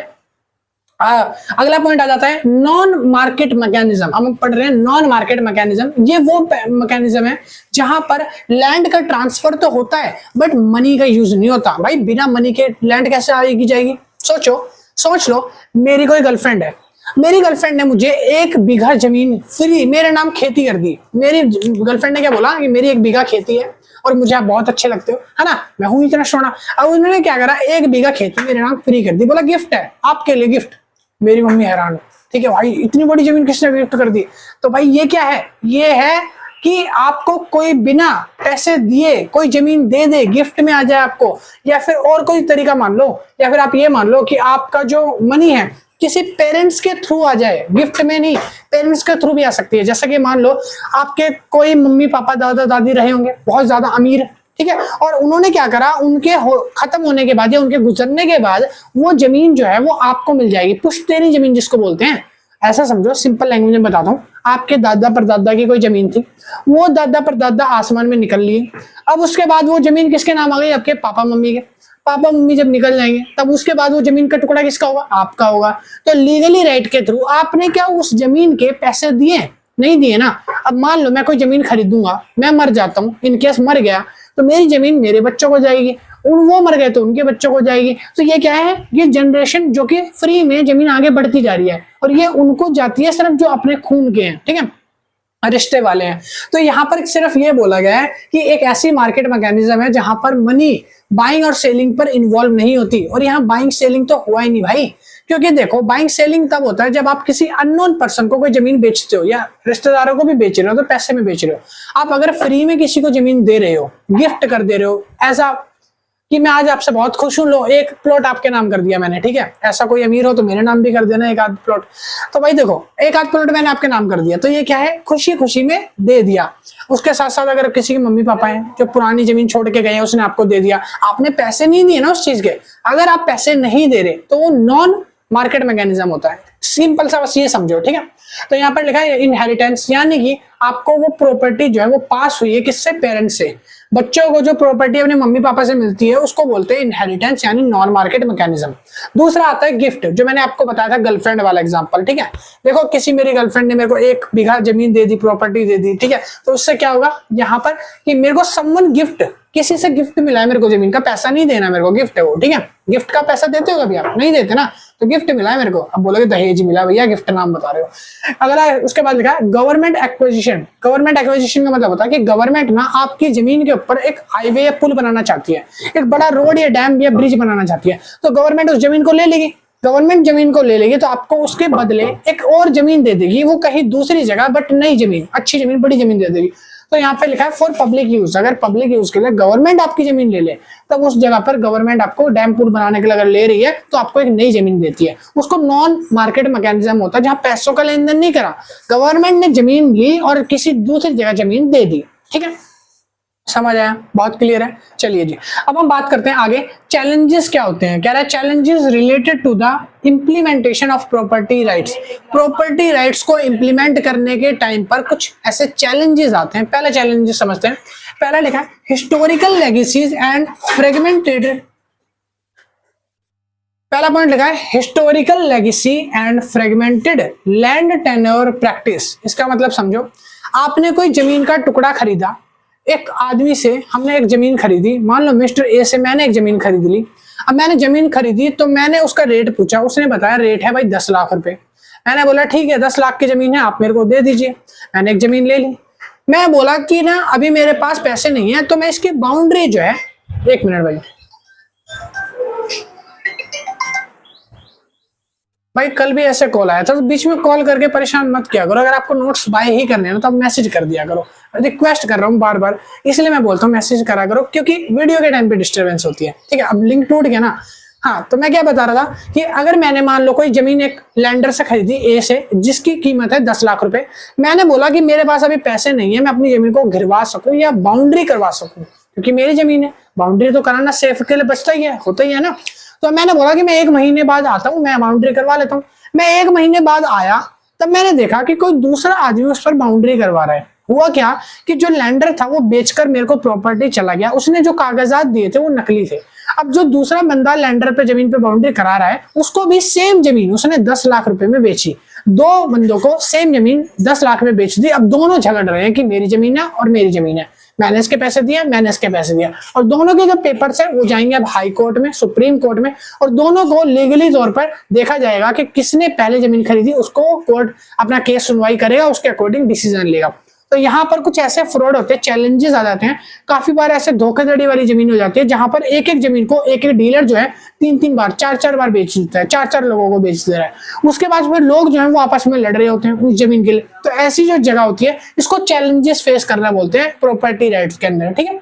अगला पॉइंट आ जाता है नॉन मार्केट मैकेनिज्म। हम पढ़ रहे हैं नॉन मार्केट मैकेनिज्म। ये वो मैकेनिज्म है जहां पर लैंड का ट्रांसफर तो होता है बट मनी का यूज नहीं होता। भाई बिना मनी के लैंड कैसे आएगी जाएगी? सोच लो, मेरी कोई गर्लफ्रेंड है, मेरी गर्लफ्रेंड ने मुझे 1 बीघा जमीन फ्री मेरे नाम खेती कर दी। मेरी गर्लफ्रेंड ने क्या बोला कि मेरी 1 बीघा खेती है और मुझे आप बहुत अच्छे लगते हो, है ना, मैं हूं इतना सोना। अब उन्होंने क्या करा, 1 बीघा खेती मेरे नाम फ्री कर दी, बोला गिफ्ट है आपके लिए, गिफ्ट। मेरी मम्मी हैरान, ठीक है भाई, इतनी बड़ी जमीन किसने गिफ्ट कर दी? तो भाई ये क्या है? ये है कि आपको कोई बिना पैसे दिए कोई जमीन दे दे, गिफ्ट में आ जाए आपको, या फिर और कोई तरीका मान लो, या फिर आप ये मान लो कि आपका जो मनी है किसी पेरेंट्स के थ्रू आ जाए, गिफ्ट में नहीं, पेरेंट्स के थ्रू भी आ सकती है। जैसा कि मान लो आपके कोई मम्मी पापा दादा दादी रहे होंगे बहुत ज्यादा अमीर, ठीक है, और उन्होंने क्या करा, उनके खत्म होने के बाद या उनके गुजरने के बाद वो जमीन जो है वो आपको मिल जाएगी, पुश्तैनी जमीन जिसको बोलते हैं। ऐसा समझो, सिंपल लैंग्वेज में बताता हूँ, आपके दादा परदादा की कोई जमीन थी, वो दादा परदादा आसमान में निकल लिए, अब उसके बाद वो जमीन किसके नाम आ गई? आपके पापा मम्मी के। पापा मम्मी जब निकल जाएंगे तब उसके बाद वो जमीन का टुकड़ा किसका होगा? आपका होगा। तो लीगली राइट के थ्रू आपने क्या उस जमीन के पैसे दिए? नहीं दिए ना। अब मान लो मैं कोई जमीन खरीदूंगा, मैं मर जाता हूँ, इनकेस मर गया तो मेरी जमीन मेरे बच्चों को जाएगी, वो मर गए तो उनके बच्चों को जाएगी। तो ये क्या है? ये जनरेशन जो कि फ्री में जमीन आगे बढ़ती जा रही है और ये उनको जाती है सिर्फ जो अपने खून के हैं, ठीक है, रिश्ते वाले हैं। तो यहाँ पर सिर्फ ये बोला गया है कि एक ऐसी मार्केट मैकेनिज्म है जहां पर मनी बाइंग और सेलिंग पर इन्वॉल्व नहीं होती। और यहाँ बाइंग सेलिंग तो हुआ ही नहीं भाई, क्योंकि देखो बाइंग सेलिंग तब होता है जब आप किसी अननोन पर्सन को कोई जमीन बेचते हो या रिश्तेदारों को भी बेच रहे हो तो पैसे में बेच रहे हो। आप अगर फ्री में किसी को जमीन दे रहे हो, गिफ्ट कर दे रहे हो, ऐसा कि मैं आज आपसे बहुत खुश हूं, लो 1 प्लॉट आपके नाम कर दिया मैंने, ठीक है, ऐसा कोई अमीर हो तो मेरे नाम भी कर देना 1 आध प्लॉट। तो भाई देखो 1 आध प्लॉट मैंने आपके नाम कर दिया, तो ये क्या है? खुशी खुशी में दे दिया। उसके साथ साथ अगर किसी के मम्मी पापा हैं जो पुरानी जमीन छोड़ के गए हैं, उसने आपको दे दिया, आपने पैसे नहीं दिए ना उस चीज के। अगर आप पैसे नहीं दे रहे तो वो नॉन मार्केट मैकेनिज्म होता है। सिंपल सा बस ये समझो, ठीक है। तो यहाँ पर लिखा है इनहेरिटेंस, यानी कि आपको वो प्रॉपर्टी जो है वो पास हुई है किससे? पेरेंट्स से। बच्चों को जो प्रॉपर्टी अपने मम्मी पापा से मिलती है उसको बोलते हैं इनहेरिटेंस, यानी नॉन मार्केट मैकेनिज्म। दूसरा आता है गिफ्ट, जो मैंने आपको बताया था गर्लफ्रेंड वाला एग्जांपल, ठीक है। देखो किसी मेरी गर्लफ्रेंड ने मेरे को 1 बीघा जमीन दे दी, प्रॉपर्टी दे दी, ठीक है, तो उससे क्या होगा यहाँ पर कि मेरे को समवन गिफ्ट, किसी से गिफ्ट मिला है मेरे को जमीन का, पैसा नहीं देना मेरे को, गिफ्ट है वो, ठीक है। गिफ्ट का पैसा देते हो कभी आप? नहीं देते ना, तो गिफ्ट मिला है मेरे को। अब बोलोगे दहेज मिला, भैया गिफ्ट नाम बता रहे हो। अगला उसके बाद लिखा है गवर्नमेंट एक्विजिशन। गवर्नमेंट एक्विजिशन का मतलब होता है कि गवर्नमेंट ना आपकी जमीन के ऊपर एक हाईवे या पुल बनाना चाहती है, एक बड़ा रोड या डैम या ब्रिज बनाना चाहती है, तो गवर्नमेंट उस जमीन को ले लेगी। गवर्नमेंट जमीन को ले लेगी तो आपको उसके बदले एक और जमीन दे देगी, वो कहीं दूसरी जगह, बट नई जमीन, अच्छी जमीन, बड़ी जमीन दे देगी। तो यहाँ पे लिखा है फॉर पब्लिक यूज। अगर पब्लिक यूज के लिए गवर्नमेंट आपकी जमीन ले ले, तब उस जगह पर गवर्नमेंट आपको डैम पुल बनाने के लिए अगर ले रही है तो आपको एक नई जमीन देती है। उसको नॉन मार्केट मैकेनिज्म होता है, जहां पैसों का लेन देन नहीं करा, गवर्नमेंट ने जमीन ली और किसी दूसरी जगह जमीन दे दी, ठीक है। समझ आया? बहुत क्लियर है। चलिए जी, अब हम बात करते हैं आगे, चैलेंजेस क्या होते हैं। कह रहा है challenges related to the implementation of property rights. Property rights को इंप्लीमेंट करने के टाइम पर कुछ ऐसे चैलेंजेस आते हैं। पहला चैलेंजेस समझते हैं। पहला लिखा है हिस्टोरिकल लेगेसीज एंड फ्रेगमेंटेड। पहला पॉइंट लिखा है historical legacy and fragmented land tenure practice. इसका मतलब समझो, आपने कोई जमीन का टुकड़ा खरीदा, एक आदमी से हमने एक जमीन खरीदी, मान लो मिस्टर ए से मैंने एक जमीन खरीद ली। अब मैंने जमीन खरीदी तो मैंने उसका रेट पूछा, उसने बताया रेट है भाई 10 लाख रुपए। मैंने बोला ठीक है 10 लाख की जमीन है, आप मेरे को दे दीजिए। मैंने एक जमीन ले ली, मैं बोला कि ना अभी मेरे पास पैसे नहीं है, तो मैं इसकी बाउंड्री जो है, 1 मिनट भाई कल भी ऐसे कॉल आया था, तो बीच में कॉल करके परेशान मत किया करो। अगर आपको नोट्स बाय ही करने हैं ना तो आप मैसेज कर दिया करो। रिक्वेस्ट कर रहा हूँ बार बार, इसलिए मैं बोलता हूँ मैसेज करा करो, क्योंकि वीडियो के टाइम पे डिस्टर्बेंस होती है। ठीक है, अब लिंक टूट गया ना। हाँ, तो मैं क्या बता रहा था कि अगर मैंने मान लो कोई जमीन एक लैंडर से खरीदी ए से, जिसकी कीमत है 10 लाख रुपए, मैंने बोला कि मेरे पास अभी पैसे नहीं है, मैं अपनी जमीन को घिरवा सकूं या बाउंड्री करवा सकूं, क्योंकि मेरी जमीन है। बाउंड्री तो कराना सेफ के लिए बचता ही है, होता ही है ना। तो मैंने बोला कि मैं 1 महीने बाद आता हूँ, मैं बाउंड्री करवा लेता हूँ। मैं 1 महीने बाद आया, तब मैंने देखा कि कोई दूसरा आदमी उस पर बाउंड्री करवा रहा है। हुआ क्या कि जो लैंडर था वो बेचकर मेरे को प्रॉपर्टी चला गया, उसने जो कागजात दिए थे वो नकली थे। अब जो दूसरा बंदा लैंडर पे जमीन पे बाउंड्री करा रहा है, उसको भी सेम जमीन उसने 10 लाख रुपए में बेची। 2 बंदों को सेम जमीन 10 लाख में बेच दी। अब दोनों झगड़ रहे हैं कि मेरी जमीन है और मेरी जमीन है, मैंने इसके पैसे दिए, मैंने इसके पैसे दिया। और दोनों के जो पेपर्स है वो जाएंगे अब हाई कोर्ट में, सुप्रीम कोर्ट में, और दोनों को लीगली तौर पर देखा जाएगा कि किसने पहले जमीन खरीदी। उसको कोर्ट अपना केस सुनवाई करेगा, उसके अकॉर्डिंग डिसीजन लेगा। तो यहाँ पर कुछ ऐसे फ्रॉड होते हैं, चैलेंजेस आ जाते हैं, काफी बार ऐसे धोखाधड़ी वाली जमीन हो जाती है, जहां पर एक एक जमीन को एक एक डीलर जो है 3-3 बार 4-4 बार बेच देता है, 4-4 लोगों को बेच दे रहा है। उसके बाद फिर लोग जो है वो आपस में लड़ रहे होते हैं उस जमीन के लिए। तो ऐसी जो जगह होती है, इसको चैलेंजेस फेस करना बोलते हैं प्रॉपर्टी राइट्स के अंदर। ठीक है,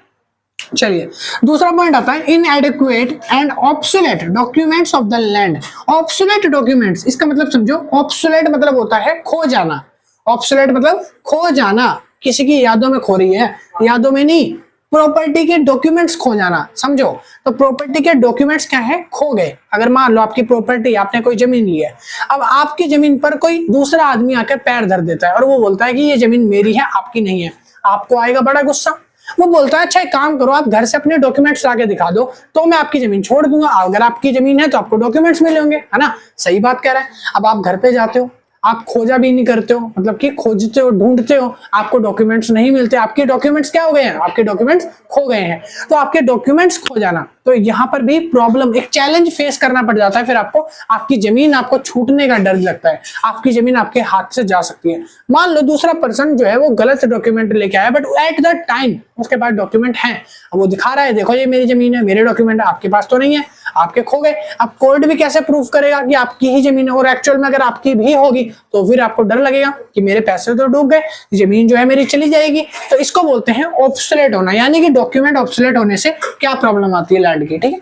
चलिए दूसरा पॉइंट आता है इनएडिक्वेट and obsolete documents of the land. Obsolete documents, इसका मतलब समझो। ऑब्सोलेट मतलब होता है खो जाना। ऑब्सोलेट मतलब खो जाना, किसी की यादों में खो रही है, यादों में नहीं, प्रॉपर्टी के डॉक्यूमेंट्स खो जाना, समझो। तो प्रॉपर्टी के डॉक्यूमेंट्स क्या है, खो गए। अगर मान लो आपकी प्रॉपर्टी, आपने कोई जमीन ली है, अब आपकी जमीन पर कोई दूसरा आदमी आकर पैर धर देता है और वो बोलता है कि ये जमीन मेरी है, आपकी नहीं है। आपको आएगा बड़ा गुस्सा। वो बोलता है अच्छा एक काम करो, आप घर से अपने डॉक्यूमेंट्स लाके दिखा दो तो मैं आपकी जमीन छोड़ दूंगा। अगर आपकी जमीन है तो आपको डॉक्यूमेंट्स मिले होंगे, है ना। सही बात कह रहा है। अब आप घर पे जाते हो, आप खोजा भी नहीं करते हो, मतलब कि खोजते हो, ढूंढते हो, आपको डॉक्यूमेंट्स नहीं मिलते। आपके डॉक्यूमेंट्स क्या हो गए हैं, आपके डॉक्यूमेंट्स खो गए हैं। तो आपके डॉक्यूमेंट्स खो जाना, तो यहाँ पर भी प्रॉब्लम, एक चैलेंज फेस करना पड़ जाता है। फिर आपको आपकी जमीन आपको छूटने का डर लगता है, आपकी जमीन आपके हाथ से जा सकती है। मान लो दूसरा पर्सन जो है वो गलत डॉक्यूमेंट लेके आया, बट एट द टाइम उसके पास डॉक्यूमेंट है, अब वो दिखा रहा है देखो ये मेरी जमीन है, मेरे डॉक्यूमेंट है, आपके पास तो नहीं है, आपके खो गए। अब कोर्ट भी कैसे प्रूफ करेगा कि आपकी ही जमीन है, और एक्चुअल में अगर आपकी भी होगी तो फिर आपको डर लगेगा कि मेरे पैसे तो डूब गए, जमीन जो है मेरी चली जाएगी। तो इसको बोलते हैं ऑब्सोलेट होना, यानी कि डॉक्यूमेंट ऑब्सोलेट होने से क्या प्रॉब्लम आती है लैंड की। ठीक है,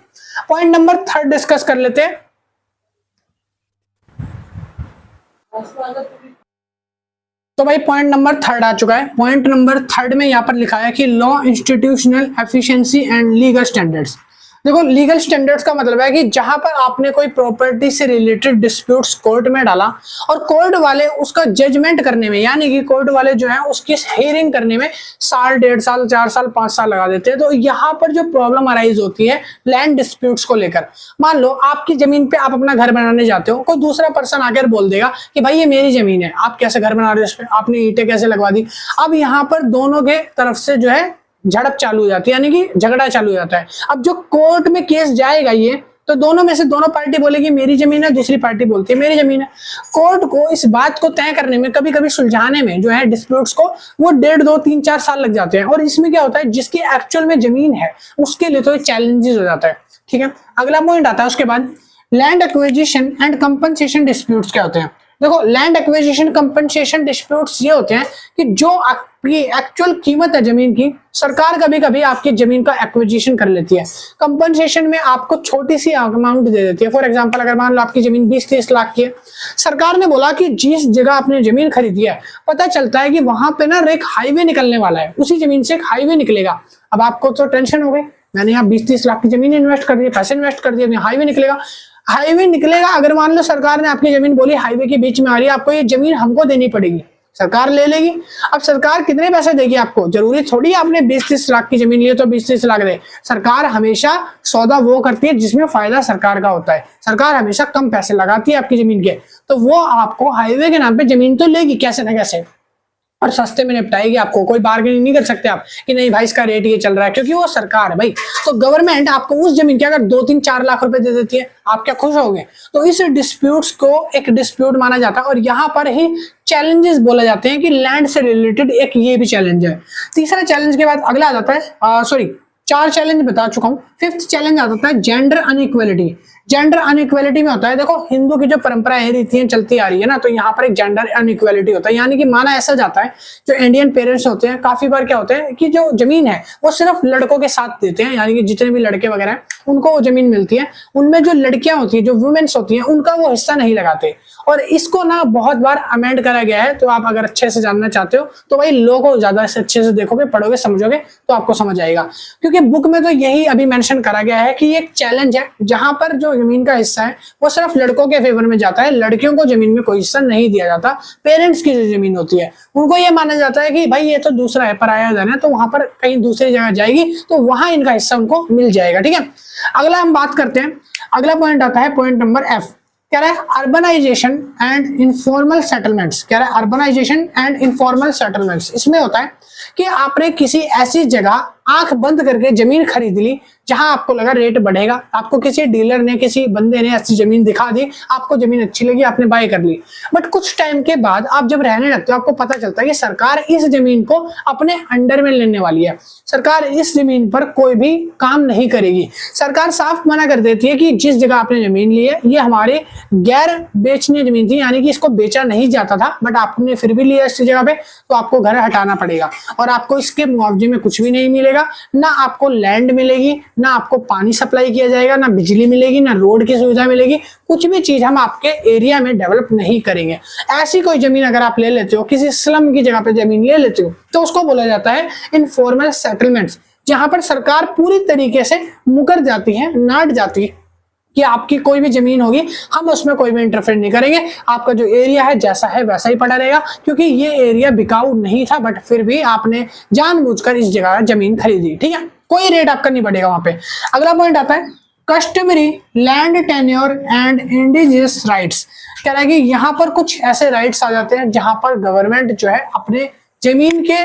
पॉइंट नंबर 3 डिस्कस कर लेते हैं। तो भाई पॉइंट नंबर 3 आ चुका है। पॉइंट नंबर 3 में यहाँ पर लिखा है कि law, institutional efficiency and legal standards. देखो लीगल स्टैंडर्ड्स का मतलब है कि जहां पर आपने कोई प्रॉपर्टी से रिलेटेड डिस्प्यूट्स कोर्ट में डाला और कोर्ट वाले उसका जजमेंट करने में, यानी कि कोर्ट वाले जो है उसकी हियरिंग करने में साल, 1.5 साल, 4 साल, 5 साल लगा देते हैं। तो यहाँ पर जो प्रॉब्लम अराइज होती है लैंड डिस्प्यूट्स को लेकर, मान लो आपकी जमीन पे आप अपना घर बनाने जाते हो, कोई दूसरा पर्सन आकर बोल देगा कि भाई ये मेरी जमीन है, आप कैसे घर बना रहे हो इस पे, आपने ईंटें कैसे लगवा दी। अब यहाँ पर दोनों के तरफ से जो है झड़प चालू हो जाती है, यानी कि झगड़ा चालू हो जाता है। अब जो कोर्ट में केस जाएगा ये, तो दोनों में से दोनों पार्टी बोलेगी मेरी जमीन है, दूसरी पार्टी बोलती है मेरी जमीन है। कोर्ट को इस बात को तय करने में, कभी कभी सुलझाने में जो है डिस्प्यूट्स को, वो 1.5, 2, 3, 4 साल लग जाते हैं। और इसमें क्या होता है, जिसकी एक्चुअल में जमीन है उसके लिए तो चैलेंजेस हो जाता है। ठीक है, अगला पॉइंट आता है उसके बाद, land acquisition and compensation disputes क्या होते हैं। देखो लैंड एक्विजिशन कंपनसेशन डिस्प्यूट्स ये होते हैं कि जो आपकी एक्चुअल कीमत है जमीन की, सरकार कभी कभी आपकी जमीन का एक्विजिशन कर लेती है, कंपनसेशन में आपको छोटी सी अमाउंट दे देती है। फॉर एग्जांपल अगर मान लो आपकी जमीन 20-30 लाख की है, सरकार ने बोला कि जिस जगह आपने जमीन खरीदी है, पता चलता है कि वहां पे ना एक हाईवे निकलने वाला है, उसी जमीन से एक हाईवे निकलेगा। अब आपको तो टेंशन हो गई, मैंने यहाँ 20-30 लाख की जमीन इन्वेस्ट कर दी, पैसे इन्वेस्ट कर दिए, हाईवे निकलेगा। हाईवे निकलेगा, अगर मान लो सरकार ने आपकी जमीन बोली हाईवे के बीच में आ रही है, आपको ये जमीन हमको देनी पड़ेगी, सरकार ले लेगी। अब सरकार कितने पैसे देगी आपको, जरूरी थोड़ी आपने 20-30 लाख की जमीन ली है तो 20-30 लाख दे। सरकार हमेशा सौदा वो करती है जिसमें फायदा सरकार का होता है। सरकार हमेशा कम पैसे लगाती है आपकी जमीन के, तो वो आपको हाईवे के नाम पे जमीन तो लेगी कैसे ना कैसे। और सस्ते में निपटाएगी। आपको कोई बार्गेनिंग नहीं कर सकते आप कि नहीं भाई इसका रेट ये चल रहा है, क्योंकि वो सरकार है भाई। तो गवर्नमेंट आपको उस जमीन के अगर 2-3-4 लाख रुपए दे देती है, आप क्या खुश होगे? तो इस डिस्प्यूट्स को एक डिस्प्यूट माना जाता है और यहाँ पर ही चैलेंजेस बोले जाते हैं कि लैंड से रिलेटेड एक ये भी चैलेंज है। तीसरा चैलेंज के बाद अगला आ जाता है, सॉरी 4 चैलेंज बता चुका हूं। 5th चैलेंज आ जाता है जेंडर अनइक्वालिटी। जेंडर अनइक्वालिटी में होता है, देखो हिंदू की जो परंपराएं रीतियां चलती आ रही है ना, तो यहाँ पर एक जेंडर अनइक्वालिटी होता है। यानी कि माना ऐसा जाता है, जो इंडियन पेरेंट्स होते हैं काफी बार क्या होते हैं कि जो जमीन है वो सिर्फ लड़कों के साथ देते हैं, यानी कि जितने भी लड़के वगैरह हैं उनको वो जमीन मिलती है, उनमें जो लड़कियां होती है, जो वुमेन्स होती हैं, उनका वो हिस्सा नहीं लगाते। और इसको ना बहुत बार अमेंड करा गया है। तो आप अगर अच्छे से जानना चाहते हो तो भाई लॉ को ज्यादा से अच्छे से देखोगे, पढ़ोगे, समझोगे तो आपको समझ आएगा। क्योंकि बुक में तो यही अभी मेंशन करा गया है कि ये एक चैलेंज है जहां पर जो जमीन का हिस्सा है वो सिर्फ लड़कों के फेवर में जाता है, लड़कियों को जमीन में कोई हिस्सा नहीं दिया जाता। पेरेंट्स की जो जमीन होती है उनको ये माना जाता है कि भाई ये तो दूसरा है, पराया धन है, तो वहां पर कहीं दूसरी जगह जाएगी तो वहां इनका हिस्सा उनको मिल जाएगा। ठीक है, अगला हम बात करते हैं। अगला पॉइंट आता है पॉइंट नंबर F। कह रहा है अर्बनाइजेशन एंड इनफॉर्मल सेटलमेंट्स। कह रहा है अर्बनाइजेशन एंड इनफॉर्मल सेटलमेंट्स। इसमें होता है कि आपने किसी ऐसी जगह आंख बंद करके जमीन खरीद ली जहां आपको लगा रेट बढ़ेगा, आपको किसी डीलर ने, किसी बंदे ने ऐसी जमीन दिखा दी, आपको जमीन अच्छी लगी, आपने बाय कर ली। बट कुछ टाइम के बाद आप जब रहने लगते हो आपको पता चलता है कि सरकार इस जमीन को अपने अंडर में लेने वाली है, सरकार इस जमीन पर कोई भी काम नहीं करेगी। सरकार साफ मना कर देती है कि जिस जगह आपने जमीन ली है ये हमारे गैर बेचनीय जमीन थी, यानी कि इसको बेचा नहीं जाता था, बट आपने फिर भी लिया इस जगह पे, तो आपको घर हटाना पड़ेगा और आपको इसके मुआवजे में कुछ भी नहीं मिलेगा। ना आपको लैंड मिलेगी, ना आपको पानी सप्लाई किया जाएगा, ना बिजली मिलेगी, ना रोड की सुविधा मिलेगी, कुछ भी चीज हम आपके एरिया में डेवलप नहीं करेंगे। ऐसी कोई जमीन अगर आप ले लेते हो, किसी स्लम की जगह पे जमीन ले लेते हो, तो उसको बोला जाता है इनफॉर्मल सेटलमेंट्स, जहां पर सरकार पूरी तरीके से मुकर जाती है, नाट जाती है कि आपकी कोई भी जमीन होगी हम उसमें कोई भी इंटरफेयर नहीं करेंगे, आपका जो एरिया है जैसा है वैसा ही पड़ा रहेगा, क्योंकि ये एरिया बिकाऊ नहीं था, बट फिर भी आपने जानबूझकर इस जगह जमीन खरीदी। ठीक है, कोई रेट आपका नहीं बढ़ेगा वहां पे। अगला पॉइंट आता है customary land tenure and indigenous rights. कह रहा है कि यहाँ पर कुछ ऐसे राइट्स आ जाते हैं जहां पर गवर्नमेंट जो है अपने जमीन के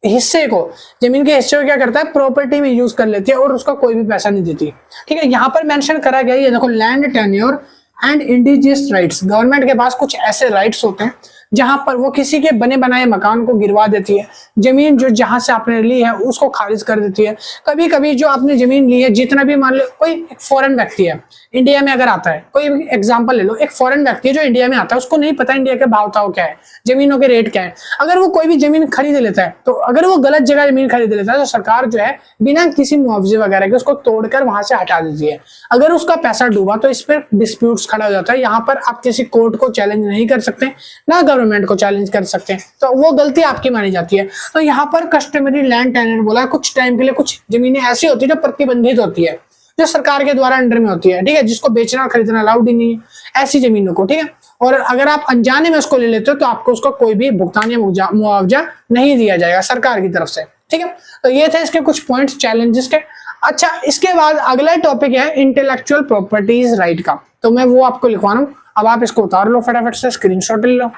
हिस्से को, जमीन के हिस्से को क्या करता है, प्रॉपर्टी में यूज कर लेती है और उसका कोई भी पैसा नहीं देती। ठीक है, यहाँ पर मेंशन करा गया है, देखो land tenure and indigenous rights. Government के पास कुछ ऐसे राइट्स होते हैं जहां पर वो किसी के बने बनाए मकान को गिरवा देती है, जमीन जो जहां से आपने ली है उसको खारिज कर देती है। कभी कभी जो आपने जमीन ली है, जितना भी मान लो कोई एक फॉरेन व्यक्ति है इंडिया में अगर आता है, कोई भी एग्जांपल ले लो, एक फॉरेन व्यक्ति है जो इंडिया में आता है, उसको नहीं पता इंडिया के भाव ताव क्या है, जमीनों के रेट क्या है। अगर वो कोई भी जमीन खरीद लेता है, तो अगर वो गलत जगह जमीन खरीद लेता है तो सरकार जो है बिना किसी मुआवजे वगैरह के उसको तोड़कर वहां से हटा देती है। अगर उसका पैसा डूबा तो इस पर डिस्प्यूट्स खड़ा हो जाता है। यहाँ पर आप किसी कोर्ट को चैलेंज नहीं कर सकते, ना गवर्नमेंट को चैलेंज कर सकते हैं, तो वो गलती आपकी मानी जाती है। तो यहाँ पर कस्टमरी लैंड टेन्योर बोला, कुछ टाइम के लिए कुछ जमीनें ऐसी होती है जो प्रतिबंधित होती है, जो सरकार के द्वारा अंडर में होती है। ठीक है, जिसको बेचना और खरीदना अलाउड ही नहीं है ऐसी जमीनों को। ठीक है, और अगर आप अनजाने में उसको ले लेते हो तो आपको उसका कोई भी भुगतान या मुआवजा नहीं दिया जाएगा सरकार की तरफ से। ठीक है, तो ये थे इसके कुछ पॉइंट्स चैलेंजेस के। अच्छा, इसके बाद अगला टॉपिक है इंटेलेक्चुअल प्रॉपर्टीज राइट का, तो मैं वो आपको लिखवा रहा हूं। अब आप इसको उतार लो, फटाफट से स्क्रीनशॉट ले लो।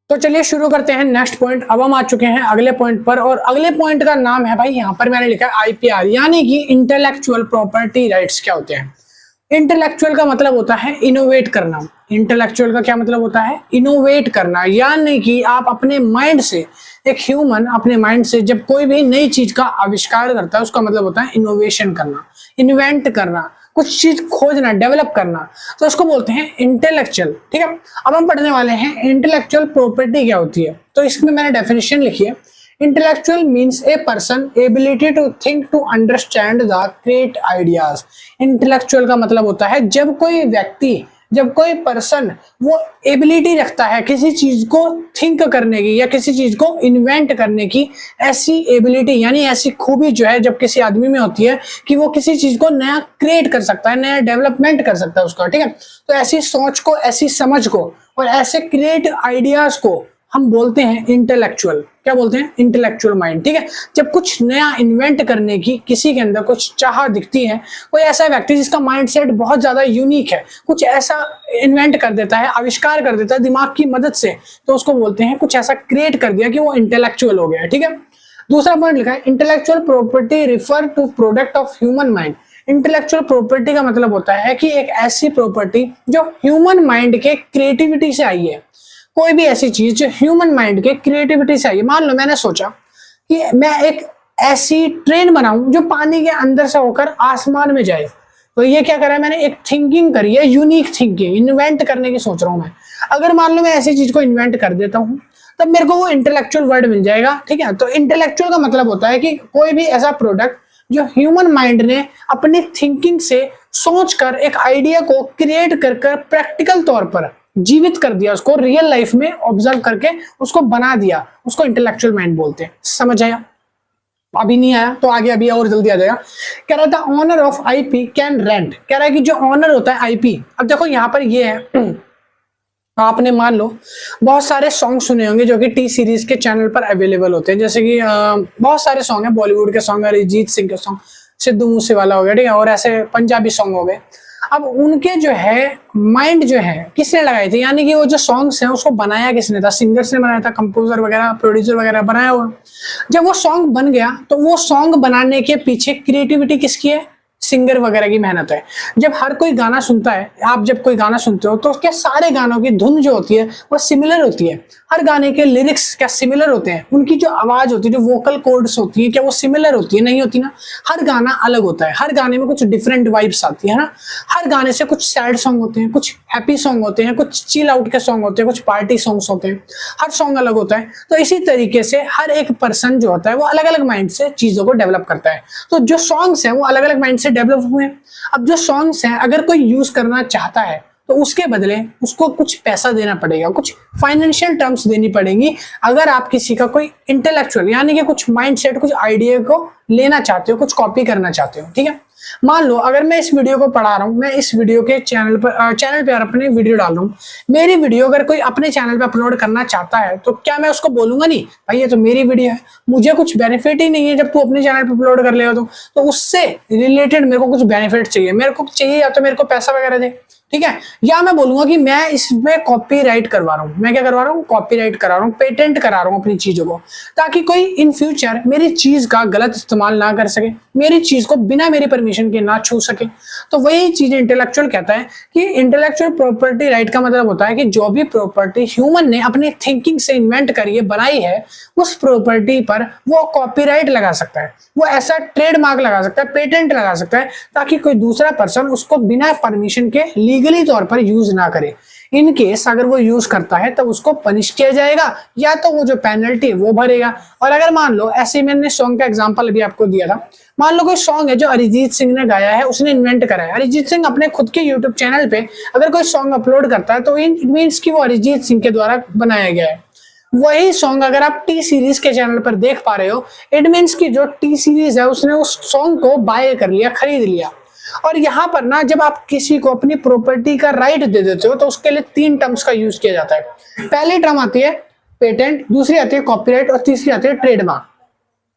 तो चलिए शुरू करते हैं नेक्स्ट पॉइंट। अब हम आ चुके हैं अगले पॉइंट पर, और अगले पॉइंट का नाम है भाई, यहाँ पर मैंने लिखा है आईपीआर, यानी कि इंटेलेक्चुअल प्रॉपर्टी राइट्स। क्या होते हैं? इंटेलेक्चुअल का मतलब होता है इनोवेट करना। इंटेलेक्चुअल का क्या मतलब होता है? इनोवेट करना, यानी कि आप अपने माइंड से, एक ह्यूमन अपने माइंड से जब कोई भी नई चीज का आविष्कार करता है उसका मतलब होता है इनोवेशन करना, इन्वेंट करना, कुछ चीज खोजना, डेवलप करना, तो उसको बोलते हैं इंटेलेक्चुअल। ठीक है, अब हम पढ़ने वाले हैं इंटेलेक्चुअल प्रॉपर्टी क्या होती है। तो इसमें मैंने डेफिनेशन लिखी है, intellectual means a person ability to think, to understand the create ideas. Intellectual का मतलब होता है जब कोई व्यक्ति, जब कोई पर्सन वो एबिलिटी रखता है किसी चीज को थिंक करने की या किसी चीज को इन्वेंट करने की, ऐसी एबिलिटी यानी ऐसी खूबी जो है जब किसी आदमी में होती है कि वो किसी चीज को नया क्रिएट कर सकता है, नया डेवलपमेंट कर सकता है उसका। ठीक है, तो ऐसी सोच को, ऐसी समझ को और ऐसे क्रिएट आइडियाज को हम बोलते हैं इंटेलेक्चुअल। क्या बोलते हैं? Intellectual mind. ठीक है, जब कुछ नया इन्वेंट करने की किसी के अंदर कुछ चाह दिखती है, कोई ऐसा व्यक्ति जिसका माइंडसेट बहुत ज्यादा यूनिक है, कुछ ऐसा इन्वेंट कर देता है, आविष्कार कर देता है दिमाग की मदद से, तो उसको बोलते हैं कुछ ऐसा क्रिएट कर दिया कि वो इंटेलेक्चुअल हो गया। ठीक है, दूसरा पॉइंट लिखा है intellectual property refer to product of human mind. Intellectual property का मतलब होता है कि एक ऐसी प्रॉपर्टी जो ह्यूमन माइंड के क्रिएटिविटी से आई है। कोई भी ऐसी चीज जो ह्यूमन माइंड के क्रिएटिविटी से आई है। मान लो मैंने सोचा कि मैं एक ऐसी ट्रेन बनाऊं जो पानी के अंदर से होकर आसमान में जाए, तो ये क्या करा है मैंने? एक थिंकिंग करी है, यूनिक थिंकिंग, इन्वेंट करने की सोच रहा हूं मैं। अगर मान लो मैं ऐसी चीज को इन्वेंट कर देता हूं, तब मेरे को वो इंटेलेक्चुअल वर्ड मिल जाएगा। ठीक है, तो इंटेलेक्चुअल का मतलब होता है कि कोई भी ऐसा प्रोडक्ट जो ह्यूमन माइंड ने अपनी थिंकिंग से सोचकर एक आइडिया को क्रिएट कर प्रैक्टिकल तौर पर जीवित कर दिया, उसको रियल लाइफ में ऑब्जर्व करके उसको बना दिया, उसको इंटेलेक्चुअल माइंड बोलते हैं। समझ आया? अभी नहीं आया तो आगे अभी और जल्दी आ जाएगा। कह रहा था owner of IP can rent. कह रहा है कि जो ऑनर होता है आईपी, अब देखो यहाँ पर ये है आपने मान लो बहुत सारे सॉन्ग सुने होंगे जो कि टी सीरीज के चैनल पर अवेलेबल होते हैं, जैसे कि बहुत सारे सॉन्ग हैं, बॉलीवुड के सॉन्ग, अरिजीत सिंह के सॉन्ग, सिद्धू मूसेवाला हो गया, ठीक है, और ऐसे पंजाबी सॉन्ग हो गए। अब उनके जो है माइंड जो है किसने लगाई थी, यानी कि वो जो सॉन्ग्स हैं उसको बनाया किसने था? सिंगर्स ने बनाया था, कंपोजर वगैरह, प्रोड्यूसर वगैरह बनाया हुआ। जब वो सॉन्ग बन गया तो वो सॉन्ग बनाने के पीछे क्रिएटिविटी किसकी है? सिंगर वगैरह की मेहनत है। जब हर कोई गाना सुनता है, आप जब कोई गाना सुनते हो तो क्या सारे गानों की धुन जो होती है वो सिमिलर होती है? हर गाने के लिरिक्स क्या सिमिलर होते हैं? उनकी जो आवाज होती है, जो वोकल कॉर्ड्स होती है, क्या वो सिमिलर होती है? नहीं होती ना। हर गाना अलग होता है, हर गाने में कुछ डिफरेंट वाइब्स आती है ना। हर गाने से कुछ सैड सॉन्ग होते हैं, कुछ हैप्पी सॉन्ग होते हैं, कुछ चिल आउट के सॉन्ग होते हैं, कुछ पार्टी सॉन्ग्स होते हैं। हर सॉन्ग अलग होता है। तो इसी तरीके से हर एक पर्सन जो होता है वो अलग अलग माइंड से चीजों को डेवलप करता है। तो जो सॉन्ग्स हैं वो अलग अलग माइंड से डेवलप हुए। अब जो सॉन्ग्स हैं अगर कोई यूज करना चाहता है तो उसके बदले उसको कुछ पैसा देना पड़ेगा, कुछ फाइनेंशियल टर्म्स देनी पड़ेंगी। अगर आप किसी का कोई इंटेलेक्चुअल यानी कि कुछ माइंडसेट, कुछ आइडिया को लेना चाहते हो, कुछ कॉपी करना चाहते हो, ठीक है। मान लो अगर मैं इस वीडियो को पढ़ा रहा हूं, मैं इस वीडियो के चैनल पे अपने वीडियो डाल रहा हूं, मेरी वीडियो अगर कोई अपने चैनल पे अपलोड करना चाहता है तो क्या मैं उसको बोलूंगा नहीं भाई ये तो मेरी वीडियो है, मुझे कुछ बेनिफिट ही नहीं है जब तू अपने चैनल पे अपलोड कर लेगा तो उससे रिलेटेड मेरे को कुछ बेनिफिट चाहिए, मेरे को चाहिए या तो मेरे को पैसा वगैरह दे, ठीक है। या मैं बोलूंगा कि मैं इसमें कॉपीराइट करवा रहा हूं, मैं क्या करवा रहा हूं? कॉपीराइट करा रहा हूं, पेटेंट करा रहा हूं अपनी चीजों को, ताकि कोई इन फ्यूचर मेरी चीज का गलत इस्तेमाल ना कर सके, मेरी चीज को बिना मेरी परमिशन के ना छू सके। तो वही चीज इंटेलेक्चुअल कहता है कि इंटेलेक्चुअल प्रॉपर्टी राइट का मतलब होता है कि जो भी प्रॉपर्टी ह्यूमन ने अपनी थिंकिंग से इन्वेंट करी है, बनाई है, उस प्रॉपर्टी पर वो कॉपीराइट लगा सकता है, वो ऐसा ट्रेडमार्क लगा सकता है, पेटेंट लगा सकता है, ताकि कोई दूसरा पर्सन उसको बिना परमिशन के लीगली तौर पर यूज ना करे। इन केस अगर वो यूज करता है तब उसको पनिश किया जाएगा, या तो वो जो पेनल्टी है वो भरेगा। और अगर मान लो ऐसे मैंने सॉन्ग का एग्जांपल अभी आपको दिया था, मान लो कोई सॉन्ग है जो अरिजीत सिंह ने गाया है, उसने इन्वेंट करा है। अरिजीत सिंह अपने खुद के यूट्यूब चैनल पे अगर कोई सॉन्ग अपलोड करता है तो इट मीन्स कि वो अरिजीत सिंह के द्वारा बनाया गया है। वही सॉन्ग अगर आप टी सीरीज के चैनल पर देख पा रहे हो, इट मीन्स कि जो टी सीरीज है उसने उस सॉन्ग को बाय कर लिया, खरीद लिया। और यहाँ पर ना जब आप किसी को अपनी प्रॉपर्टी का राइट दे देते हो तो उसके लिए 3 टर्म्स का यूज किया जाता है। पहली टर्म आती है पेटेंट, दूसरी आती है कॉपीराइट और तीसरी आती है ट्रेडमार्क।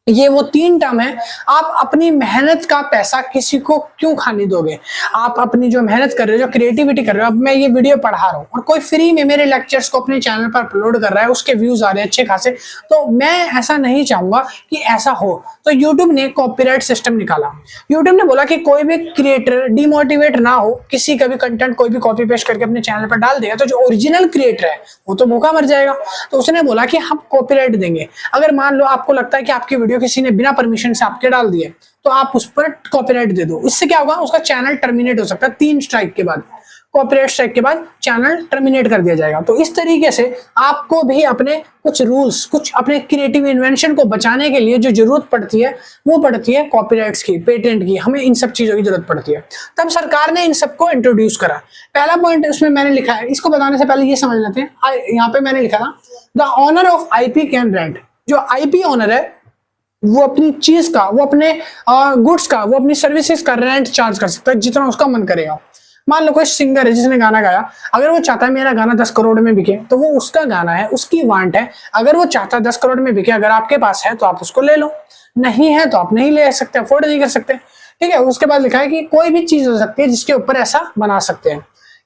ये वो 3 टर्म है। आप अपनी मेहनत का पैसा किसी को क्यों खाने दोगे? आप अपनी जो मेहनत कर रहे हो, जो क्रिएटिविटी कर रहे हो, अब मैं ये वीडियो पढ़ा रहा हूँ और कोई फ्री में मेरे लेक्चर्स को अपने चैनल पर अपलोड कर रहा है, उसके व्यूज आ रहे हैं अच्छे खासे, तो मैं ऐसा नहीं चाहूंगा कि ऐसा हो। तो यूट्यूब ने कॉपीराइट सिस्टम निकाला। यूट्यूब ने बोला कि कोई भी क्रिएटर डिमोटिवेट ना हो, किसी का भी कंटेंट कोई भी कॉपी पेस्ट करके अपने चैनल पर डाल देगा तो जो ओरिजिनल क्रिएटर है वो तो भूखा मर जाएगा। तो उसने बोला कि हम कॉपीराइट देंगे। अगर मान लो आपको लगता है कि आपकी वीडियो किसी ने बिना परमिशन से आपके डाल दिए तो आप उस पर कॉपीराइट दे दो। इससे क्या होगा? उसका चैनल टर्मिनेट हो सकता है। 3 स्ट्राइक के बाद, कॉपीराइट स्ट्राइक के बाद चैनल टर्मिनेट कर दिया जाएगा। तो इस तरीके से आपको भी अपने कुछ रूल्स, कुछ अपने क्रिएटिव इन्वेंशन को बचाने के लिए जो जरूरत पड़ती है वो पड़ती है कॉपीराइट्स की, पेटेंट की। हमें इन सब चीजों की जरूरत पड़ती है। तब सरकार ने इन सबको इंट्रोड्यूस करा। पहला पॉइंट उसमें मैंने लिखा है, इसको बताने से पहले ये समझ लेते हैं। यहाँ पे मैंने लिखा था the owner of IP can rent. जो आईपी ऑनर है वो अपनी चीज का, वो अपने गुड्स का, वो अपनी सर्विसेज का रेंट चार्ज कर सकता है जितना उसका मन करेगा। मान लो कोई सिंगर है जिसने गाना गाया, अगर वो चाहता है मेरा गाना 10 करोड़ में बिके, तो वो उसका गाना है, उसकी वांट है। अगर वो चाहता है 10 करोड़ में बिके, अगर आपके पास है तो आप उसको ले लो, नहीं है तो आप नहीं ले सकते, अफोर्ड नहीं कर सकते। ठीक है, उसके बाद लिखा है कि कोई भी चीज हो सकती है जिसके ऊपर ऐसा बना सकते हैं।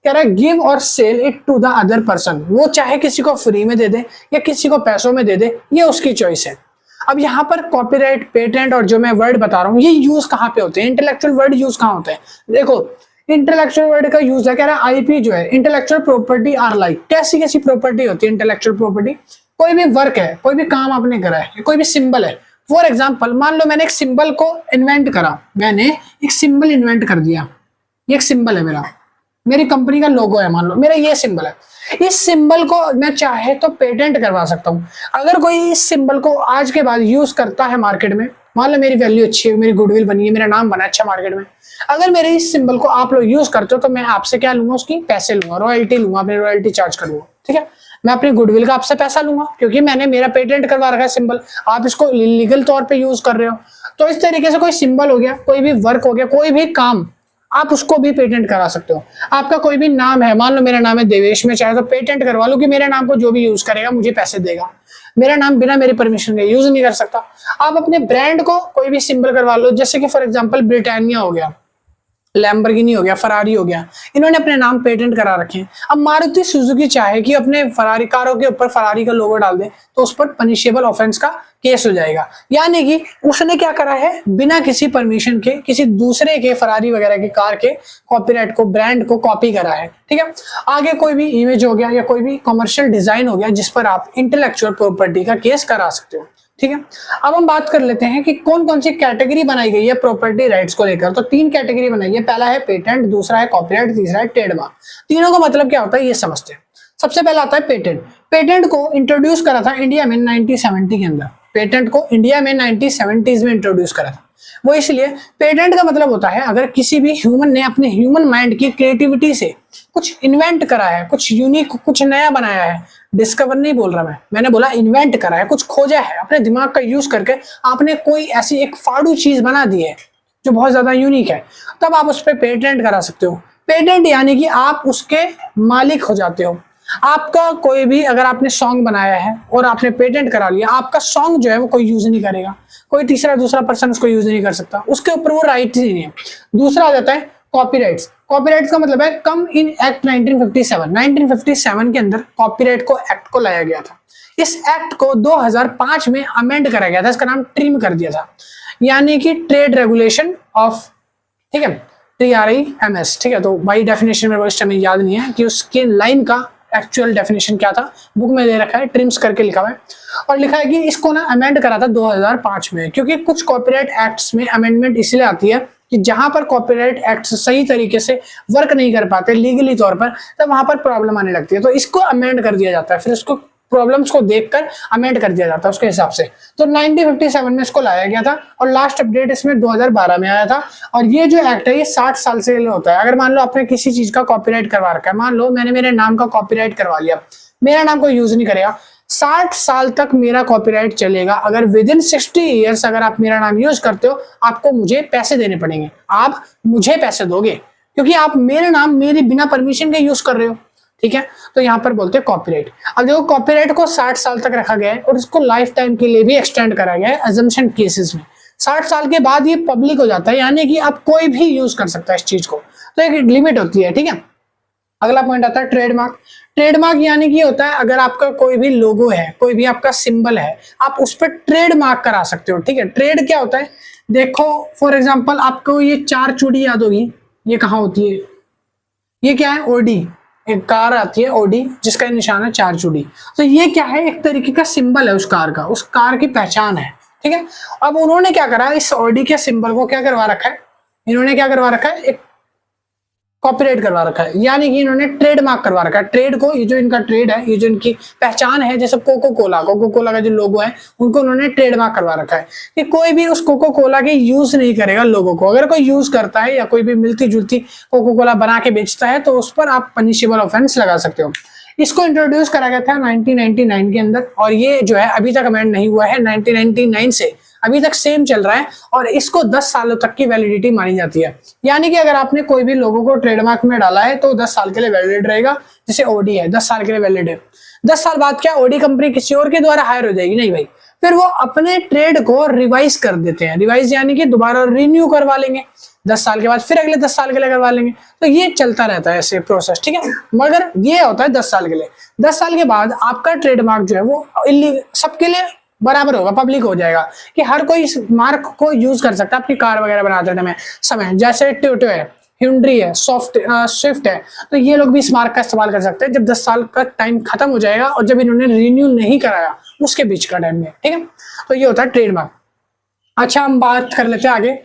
कह रहा है गिव और sell it to the other person, वो चाहे किसी को फ्री में दे दे या किसी को पैसों में दे दे, ये उसकी चॉइस है। अब यहाँ पर कॉपीराइट, पेटेंट और जो मैं वर्ड बता रहा हूँ ये यूज कहाँ पे होते हैं, इंटेलेक्चुअल वर्ड यूज कहाँ होते हैं। देखो इंटेलेक्चुअल वर्ड का यूज है, कह रहा है आईपी जो है, इंटेलेक्चुअल प्रॉपर्टी आर लाइक, कैसी कैसी प्रॉपर्टी होती है इंटेलेक्चुअल प्रॉपर्टी। कोई भी वर्क है, कोई भी काम आपने करा है, कोई भी सिंबल है। फॉर एग्जाम्पल मान लो मैंने एक सिंबल को इन्वेंट करा, मैंने एक सिंबल इन्वेंट कर दिया, ये एक सिंबल है मेरा, मेरी कंपनी का लोगो है, मान लो मेरा ये सिंबल है। इस सिंबल को मैं चाहे तो पेटेंट करवा सकता हूँ। अगर कोई इस सिंबल को आज के बाद यूज करता है मार्केट में, मान लो मेरी वैल्यू अच्छी है, मेरी गुडविल बनी है, मेरा नाम बना अच्छा मार्केट में, अगर मेरे इस सिंबल को आप लोग यूज करते हो तो मैं आपसे क्या लूंगा, उसकी पैसे लूंगा, रॉयल्टी लूंगा, अपनी रॉयल्टी चार्ज करूंगा। ठीक है, मैं अपनी गुडविल का आपसे पैसा लूंगा क्योंकि मैंने मेरा पेटेंट करवा रखा है सिंबल, आप इसको लीगल तौर पे यूज कर रहे हो। तो इस तरीके से कोई सिंबल हो गया, कोई भी वर्क हो गया, कोई भी काम, आप उसको भी पेटेंट करा सकते हो। आपका कोई भी नाम है, मान लो मेरा नाम है देवेश, में चाहे तो पेटेंट करवा लो कि मेरे नाम को जो भी यूज करेगा मुझे पैसे देगा, मेरा नाम बिना मेरी परमिशन के यूज नहीं कर सकता। आप अपने ब्रांड को कोई भी सिंबल करवा लो, जैसे कि फॉर एग्जांपल ब्रिटानिया हो गया, लैम्बोर्गिनी हो गया, फरारी हो गया, इन्होंने अपने नाम पेटेंट करा रखे हैं। अब मारुति सुजुकी चाहे कि अपने फरारी कारों के ऊपर फरारी का लोगो डाल दे तो उस पर पनिशेबल ऑफेंस का केस हो जाएगा, यानी कि उसने क्या करा है, बिना किसी परमिशन के किसी दूसरे के फरारी वगैरह के कार के कॉपीराइट को, ब्रांड को कॉपी करा है। ठीक है, आगे कोई भी इमेज हो गया या कोई भी कमर्शियल डिजाइन हो गया जिस पर आप इंटेलेक्चुअल प्रॉपर्टी का केस करा सकते हो। ठीक है, अब हम बात कर लेते हैं कि कौन कौन सी कैटेगरी बनाई गई है प्रॉपर्टी राइट्स को लेकर। तो 3 कैटेगरी बनाई है, पहला है पेटेंट, दूसरा है कॉपीराइट, तीसरा है ट्रेडमार्क। तीनों का मतलब क्या होता है ये समझते हैं। सबसे पहला आता है पेटेंट। पेटेंट को इंट्रोड्यूस करा था इंडिया में 1970 के अंदर, पेटेंट को इंडिया में 1970s में इंट्रोड्यूस करा था। वो इसलिए, पेटेंट का मतलब होता है अगर किसी भी ह्यूमन ने अपने ह्यूमन माइंड की क्रिएटिविटी से कुछ इन्वेंट करा है, कुछ यूनिक, कुछ नया बनाया है, डिस्कवर नहीं बोल रहा मैंने बोला इन्वेंट करा है, कुछ खोजा है, अपने दिमाग का यूज करके आपने कोई ऐसी एक फाड़ू चीज बना दी है जो बहुत ज्यादा यूनिक है, तब आप उस पर पेटेंट करा सकते हो। पेटेंट यानी कि आप उसके मालिक हो जाते हो। आपका कोई भी, अगर आपने सॉन्ग बनाया है और आपने पेटेंट करा लिया, आपका सॉन्ग जो है वो कोई यूज नहीं करेगा, कोई दूसरा पर्सन उसको यूज नहीं कर सकता, उसके ऊपर वो राइट ही नहीं है। दूसरा आ जाता है कॉपीराइट्स। कॉपीराइट्स का मतलब है कम इन एक्ट 1957 के अंदर कॉपीराइट को एक्ट को लाया गया था। इस एक्ट को 2005 में अमेंड करा गया था, इसका नाम ट्रिम कर दिया था, यानी कि ट्रेड रेगुलेशन ऑफ, ठीक है, TRIMS। ठीक है, तो बाई डेफिनेशन मेरे को इस टाइम याद नहीं है कि उसके लाइन का एक्चुअल डेफिनेशन क्या था, बुक में दे रखा है, ट्रिम्स करके लिखा हुआ है, और लिखा है कि इसको ना अमेंड करा था 2005 में, क्योंकि कुछ कॉपीराइट एक्ट्स में अमेंडमेंट इसलिए आती है कि जहां पर कॉपीराइट एक्ट्स सही तरीके से वर्क नहीं कर पाते लीगली तौर पर, तब वहां पर प्रॉब्लम आने लगती है, तो इसको अमेंड कर दिया जाता है, फिर इसको प्रॉब्लम्स को देखकर अमेंड कर दिया जाता है उसके हिसाब से। तो 1957 में इसको लाया गया था और लास्ट अपडेट इसमें 2012 में आया था। और ये जो एक्ट है ये 60 साल से होता है। अगर मान लो आपने किसी चीज का कॉपीराइट करवा रखा है, मान लो मैंने मेरे नाम का कॉपीराइट करवा लिया, मेरा नाम कोई यूज नहीं करेगा, 60 साल तक मेरा कॉपीराइट चलेगा। अगर विद इन 60 ईयर्स अगर आप मेरा नाम यूज करते हो, आपको मुझे पैसे देने पड़ेंगे, आप मुझे पैसे दोगे क्योंकि आप मेरे नाम मेरी बिना परमिशन के यूज कर रहे हो। ठीक है, तो यहाँ पर बोलते हैं कॉपीराइट। अब देखो कॉपीराइट को 60 साल तक रखा गया है और इसको लाइफ टाइम के लिए भी एक्सटेंड करा गया है अजम्पशन केसेस में। 60 साल के बाद ये पब्लिक हो जाता है, यानी कि आप कोई भी यूज कर सकता है इस चीज को, तो एक लिमिट होती है। ठीक है, अगला पॉइंट आता है ट्रेडमार्क। ट्रेडमार्क यानी कि होता है अगर आपका कोई भी लोगो है, कोई भी आपका सिंबल है, आप उस पर ट्रेडमार्क करा सकते हो। ठीक है, ट्रेड क्या होता है, देखो फॉर एग्जांपल आपको ये 4 चूड़ी याद होगी, ये कहाँ होती है, ये क्या है, ओडी, एक कार आती है ओडी जिसका निशान है 4 चूड़ी, तो ये क्या है, एक तरीके का सिंबल है उस कार का, उस कार की पहचान है। ठीक है, अब उन्होंने क्या करा, इस ओडी के सिंबल को क्या करवा रखा है, इन्होंने क्या करवा रखा है, एक कॉपीराइट करवा रखा है, यानी कि इन्होंने ट्रेडमार्क करवा रखा है। ट्रेड को, ये जो इनका ट्रेड है, ये जो इनकी पहचान है, जैसे कोको कोला का जो लोगो है, उनको उन्होंने ट्रेडमार्क करवा रखा है कि कोई भी उस कोको कोला के यूज नहीं करेगा लोगो को। अगर कोई यूज करता है या कोई भी मिलती जुलती कोको कोला बना के बेचता है तो उस पर आप पनिशेबल ऑफेंस लगा सकते हो। इसको इंट्रोड्यूस करा गया था 1999 के अंदर और ये जो है अभी तक अमेंड नहीं हुआ है। 1999 से अभी तक सेम चल रहा है और इसको 10 सालों तक की वैलिडिटी मानी जाती है। यानी कि अगर आपने कोई भी लोगों को ट्रेडमार्क में डाला है तो 10 साल के लिए वैलिड रहेगा। जैसे ओडी है 10 साल के लिए वैलिड है। 10 साल बाद क्या ओडी कंपनी किसी और के द्वारा हायर हो जाएगी? नहीं भाई, फिर वो अपने ट्रेड को रिवाइज कर देते हैं। रिवाइज यानी कि दोबारा रिन्यू करवा लेंगे 10 साल के बाद, फिर अगले 10 साल के लिए करवा लेंगे। तो ये चलता रहता है ऐसे प्रोसेस, ठीक है। मगर ये होता है 10 साल के लिए। 10 साल के बाद आपका ट्रेडमार्क जो है वो सबके लिए बराबर होगा, पब्लिक हो जाएगा कि हर कोई इस मार्क को यूज कर सकता है अपनी कार वगैरह बनाते समय। जैसे टोयोटा है, hyundai है, स्विफ्ट है, तो ये लोग भी इस मार्क का इस्तेमाल कर सकते हैं जब 10 साल का टाइम खत्म हो जाएगा और जब इन्होंने रिन्यू नहीं कराया उसके बीच का टाइम में, ठीक है। तो ये होता है ट्रेडमार्क। अच्छा, हम बात कर लेते हैं आगे।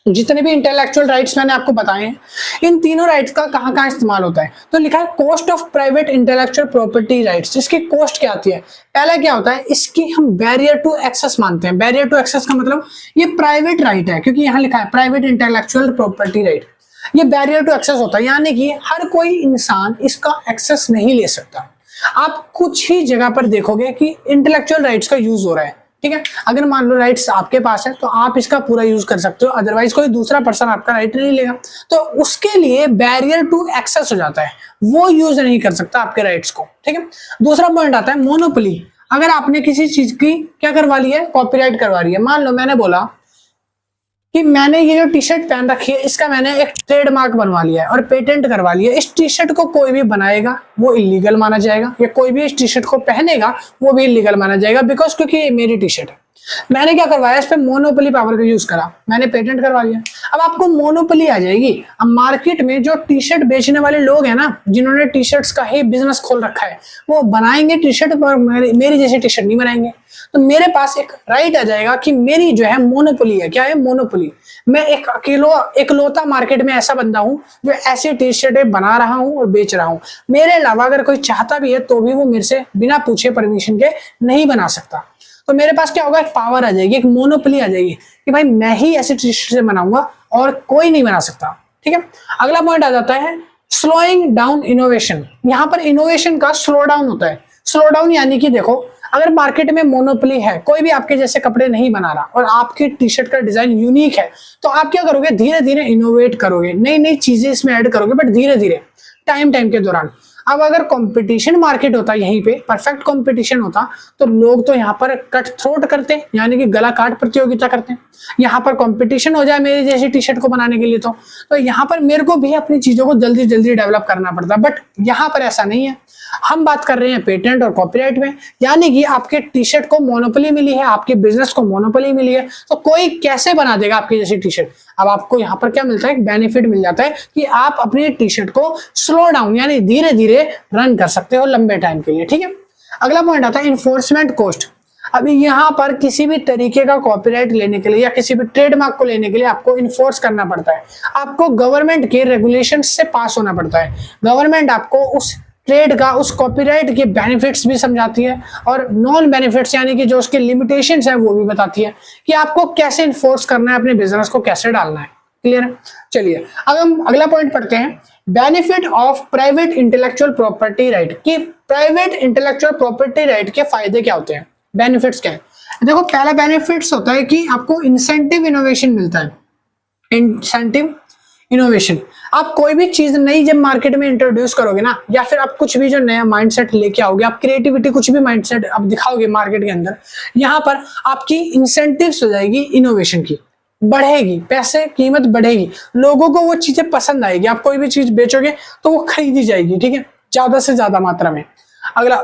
जितने भी इंटेलेक्चुअल राइट्स मैंने आपको बताए हैं, इन तीनों राइट्स का कहाँ कहाँ इस्तेमाल होता है। तो लिखा है cost of private intellectual property rights. इसकी कॉस्ट क्या आती है? पहला क्या होता है, इसकी हम बैरियर टू एक्सेस मानते हैं। बैरियर टू एक्सेस का मतलब ये प्राइवेट राइट है, क्योंकि यहाँ लिखा है प्राइवेट इंटेलेक्चुअल प्रॉपर्टी राइट। ये बैरियर टू एक्सेस होता है, यानी कि हर कोई इंसान इसका एक्सेस नहीं ले सकता। आप कुछ ही जगह पर देखोगे कि इंटेलेक्चुअल राइट्स का यूज हो रहा है, ठीक है। अगर मान लो राइट्स आपके पास है तो आप इसका पूरा यूज कर सकते हो, अदरवाइज कोई दूसरा पर्सन आपका राइट नहीं लेगा, तो उसके लिए बैरियर टू एक्सेस हो जाता है, वो यूज नहीं कर सकता आपके राइट्स को, ठीक है। दूसरा पॉइंट आता है मोनोपोली। अगर आपने किसी चीज की क्या करवा ली है, कॉपीराइट करवा ली है। मान लो मैंने बोला कि मैंने ये जो टी शर्ट पहन रखी है इसका मैंने एक ट्रेडमार्क बनवा लिया है और पेटेंट करवा लिया है। इस टी शर्ट को कोई भी बनाएगा वो इलीगल माना जाएगा, या कोई भी इस टी शर्ट को पहनेगा वो भी इलीगल माना जाएगा, बिकॉज क्योंकि ये मेरी टी शर्ट है। मैंने क्या करवाया, इस पे मोनोपोली पावर का यूज करा, मैंने पेटेंट करवा लिया। अब आपको मोनोपोली आ जाएगी। अब मार्केट में जो टी शर्ट बेचने वाले लोग हैं ना, जिन्होंने टी शर्ट्स का ही बिजनेस खोल रखा है, वो बनाएंगे टी शर्ट पर मेरी जैसी टी शर्ट नहीं बनाएंगे। तो मेरे पास एक राइट आ जाएगा कि मेरी जो है मोनोपोली है। क्या है मोनोपोली? मैं एकलौता मार्केट में ऐसा बंदा हूं जो ऐसी टी शर्टें बना रहा हूं और बेच रहा हूं। मेरे अलावा अगर कोई चाहता भी है तो भी वो मेरे से बिना पूछे परमिशन के नहीं बना सकता। तो मेरे पास क्या होगा, एक पावर आ जाएगी, एक मोनोपोली आ जाएगी कि भाई मैं ही ऐसी टी शर्टें बनाऊंगा और कोई नहीं बना सकता, ठीक है। अगला पॉइंट आ जाता है स्लोइंग डाउन इनोवेशन। यहाँ पर इनोवेशन का स्लो डाउन होता है। स्लो डाउन यानी कि देखो, अगर मार्केट में मोनोपोली है, कोई भी आपके जैसे कपड़े नहीं बना रहा और आपकी टी शर्ट का डिजाइन यूनिक है, तो आप क्या करोगे, धीरे धीरे इनोवेट करोगे, नई नई चीजें इसमें ऐड करोगे, बट धीरे धीरे टाइम के दौरान। अब अगर कंपटीशन मार्केट होता यहीं पे, परफेक्ट कंपटीशन होता, तो लोग तो यहाँ पर कट थ्रोट करते, यानी कि गला काट प्रतियोगिता करते हैं। यहाँ पर कंपटीशन हो जाए मेरी जैसी टी शर्ट को बनाने के लिए, तो यहाँ पर मेरे को भी अपनी चीजों को जल्दी जल्दी डेवलप करना पड़ता, बट यहाँ पर ऐसा नहीं है। हम बात कर रहे हैं पेटेंट और कॉपीराइट में, यानी कि आपके टी शर्ट को मोनोपोली मिली है, आपके बिजनेस को मोनोपोली मिली है, तो कोई कैसे बना देगा आपकी जैसी टी शर्ट। अब आपको यहाँ पर क्या मिलता है, एक बेनिफिट मिल जाता है कि आप अपनी टी शर्ट को स्लो डाउन यानी धीरे धीरे रन कर सकते हो लंबे टाइम के लिए, ठीक है। अगला पॉइंट आता है इन्फोर्समेंट कॉस्ट। अभी यहाँ पर किसी भी तरीके का कॉपीराइट लेने के लिए या किसी भी ट्रेडमार्क को लेने के लिए आपको इन्फोर्स करना पड़ता है, आपको गवर्नमेंट के रेगुलेशन से पास होना पड़ता है। गवर्नमेंट आपको उस ट्रेड का, उस कॉपीराइट के बेनिफिट्स भी समझाती है और नॉन बेनिफिट्स यानी कि जो उसके लिमिटेशंस है वो भी बताती है कि आपको कैसे इन्फोर्स करना है, अपने बिजनेस को कैसे डालना है। क्लियर है? चलिए अब हम अगला पॉइंट पढ़ते हैं, benefit of private intellectual property right. कि प्राइवेट इंटेलेक्चुअल प्रॉपर्टी राइट के फायदे क्या होते हैं, बेनिफिट्स क्या है। देखो, पहला बेनिफिट्स होता है कि आपको इंसेंटिव इनोवेशन मिलता है। इंसेंटिव इनोवेशन, आप कोई भी चीज नई जब मार्केट में इंट्रोड्यूस करोगे ना, या फिर आप कुछ भी जो नया माइंडसेट लेके आओगे, आप क्रिएटिविटी कुछ भी माइंडसेट आप दिखाओगे मार्केट के अंदर, यहाँ पर आपकी इंसेंटिव्स हो जाएगी इनोवेशन की, बढ़ेगी, पैसे कीमत बढ़ेगी, लोगों को वो चीजें पसंद आएगी। आप कोई भी चीज बेचोगे तो वो खरीदी जाएगी, ठीक है, ज्यादा से ज्यादा मात्रा में। अगला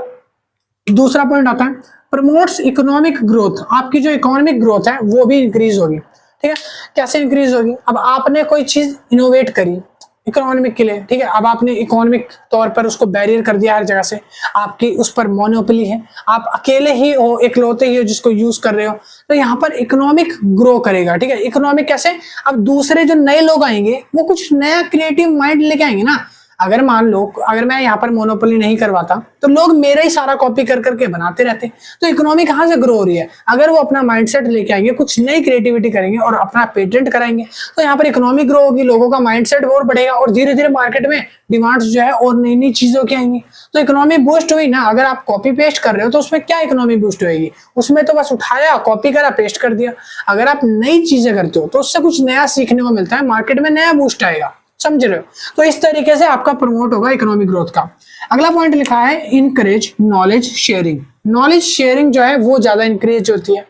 दूसरा पॉइंट आता है प्रमोट्स इकोनॉमिक ग्रोथ। आपकी जो इकोनॉमिक ग्रोथ है वो भी इंक्रीज होगी, ठीक है। कैसे इंक्रीज होगी, अब आपने कोई चीज इनोवेट करी इकोनॉमिक के लिए, ठीक है, अब आपने इकोनॉमिक तौर पर उसको बैरियर कर दिया हर जगह से, आपकी उस पर मोनोपोली है, आप अकेले ही हो, इकलौते ही हो जिसको यूज कर रहे हो, तो यहाँ पर इकोनॉमिक ग्रो करेगा, ठीक है। इकोनॉमिक कैसे, अब दूसरे जो नए लोग आएंगे वो कुछ नया क्रिएटिव माइंड लेके आएंगे ना। अगर मान लो अगर मैं यहाँ पर मोनोपोली नहीं करवाता तो लोग मेरा ही सारा कॉपी कर करके बनाते रहते, तो इकोनॉमी कहाँ से ग्रो हो रही है? अगर वो अपना माइंडसेट लेके आएंगे, कुछ नई क्रिएटिविटी करेंगे और अपना पेटेंट कराएंगे, तो यहाँ पर इकोनॉमी ग्रो होगी, लोगों का माइंडसेट और बढ़ेगा और धीरे धीरे मार्केट में डिमांड्स जो है और नई नई चीजों की आएंगी, तो इकोनॉमी बूस्ट हुई ना। अगर आप कॉपी पेस्ट कर रहे हो तो उसमें क्या इकोनॉमी बूस्ट होगी? उसमें तो बस उठाया, कॉपी करा, पेस्ट कर दिया। अगर आप नई चीजें करते हो तो उससे कुछ नया सीखने को मिलता है, मार्केट में नया बूस्ट आएगा, समझ रहे हो? तो इस तरीके से आपका प्रमोट होगा इकोनॉमिक ग्रोथ का। अगला पॉइंट लिखा है encourage knowledge sharing. Knowledge sharing जो है वो ज्यादा इंकरेज होती है।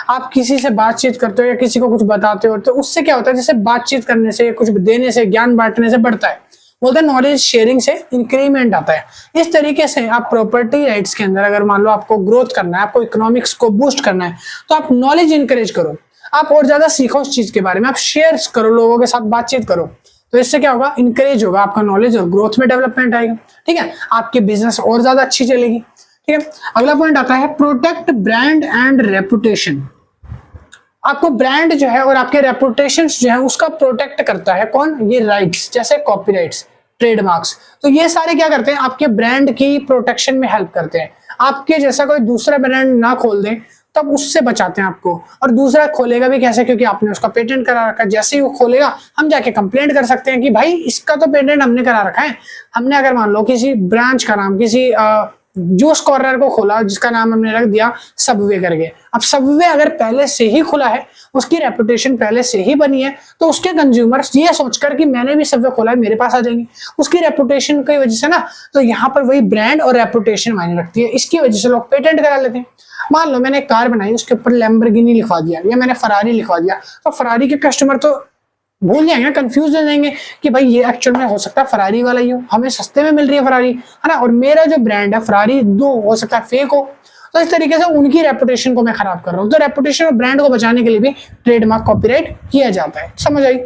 आप किसी से बातचीत करते हो या किसी को कुछ बताते हो तो उससे क्या होता है, जैसे बातचीत करने से, कुछ देने से, ज्ञान बांटने से बढ़ता है, बोलते हैं नॉलेज शेयरिंग से इंक्रीमेंट आता है। इस तरीके से आप प्रॉपर्टी राइट्स के अंदर अगर मान लो आपको ग्रोथ करना है, आपको इकोनॉमिक्स को बूस्ट करना है, तो आप नॉलेज इंकरेज करो, आप और ज्यादा सीखो उस चीज के बारे में, आप शेयर करो, लोगों के साथ बातचीत करो, तो इससे क्या होगा, इंकरेज होगा आपका नॉलेज और ग्रोथ में डेवलपमेंट आएगा। ठीक है, आपकी बिजनेस और ज्यादा अच्छी चलेगी। ठीक है, अगला पॉइंट आता है प्रोटेक्ट ब्रांड एंड रेपुटेशन। आपको ब्रांड जो है और आपके रेपुटेशन जो है उसका प्रोटेक्ट करता है कौन? ये राइट्स, जैसे कॉपीराइट्स, ट्रेडमार्क्स, तो ये सारे क्या करते हैं, आपके ब्रांड की प्रोटेक्शन में हेल्प करते हैं। आपके जैसा कोई दूसरा ब्रांड ना खोल दे तब उससे बचाते हैं आपको, और दूसरा खोलेगा भी कैसे, क्योंकि आपने उसका पेटेंट करा रखा है। जैसे ही वो खोलेगा हम जाके कंप्लेंट कर सकते हैं कि भाई इसका तो पेटेंट हमने करा रखा है। हमने अगर मान लो किसी ब्रांच का नाम, किसी जूस कॉर्नर को खोला जिसका नाम हमने रख दिया सबवे करके, अब सबवे अगर पहले से ही खुला है, उसकी रेपुटेशन पहले से ही बनी है, तो उसके कंज्यूमर्स ये सोचकर कि मैंने भी सबवे खोला है मेरे पास आ जाएंगे, उसकी रेपुटेशन की वजह से ना। तो यहाँ पर वही ब्रांड और रेपुटेशन मायने रखती है, इसकी वजह से लोग पेटेंट करा लेते हैं। मान लो मैंने एक कार बनाई, उसके ऊपर लैम्बोर्गिनी लिखवा दिया या मैंने फरारी लिखवा दिया, तो फरारी के कस्टमर तो भूल जाएंगे, कंफ्यूज हो जाएंगे कि भाई ये एक्चुअल में हो सकता है फरारी वाला ही हो, हमें सस्ते में मिल रही है फरारी, है ना, और मेरा जो ब्रांड है फरारी दो हो सकता है फेक हो। तो इस तरीके से उनकी रेपुटेशन को मैं खराब कर रहा हूँ। तो रेपुटेशन और ब्रांड को बचाने के लिए भी ट्रेडमार्क कॉपीराइट किया जाता है, समझ आई?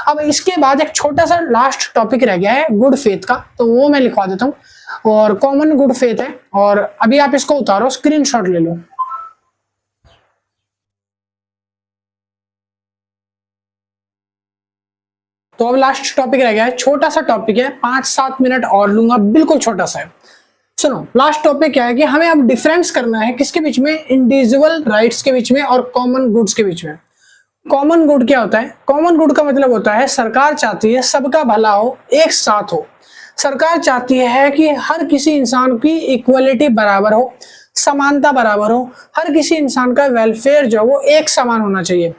अब इसके बाद एक छोटा सा लास्ट टॉपिक रह गया है गुड फेथ का, तो वो मैं लिखवा देता हूँ, और कॉमन गुड फेथ है, और अभी आप इसको उतारो, स्क्रीनशॉट ले लो। तो अब लास्ट टॉपिक रह गया है, छोटा सा टॉपिक है, 5-7 मिनट और लूंगा, बिल्कुल छोटा सा है। सुनो, लास्ट टॉपिक क्या है कि हमें अब डिफरेंस करना है किसके बीच में, इंडिविजुअल राइट्स के बीच में और कॉमन गुड्स के बीच में। कॉमन गुड क्या होता है? कॉमन गुड का मतलब होता है सरकार चाहती है सबका भला हो, एक साथ हो। सरकार चाहती है कि हर किसी इंसान की इक्वलिटी बराबर हो, समानता बराबर हो, हर किसी इंसान का वेलफेयर जो वो एक समान होना चाहिए।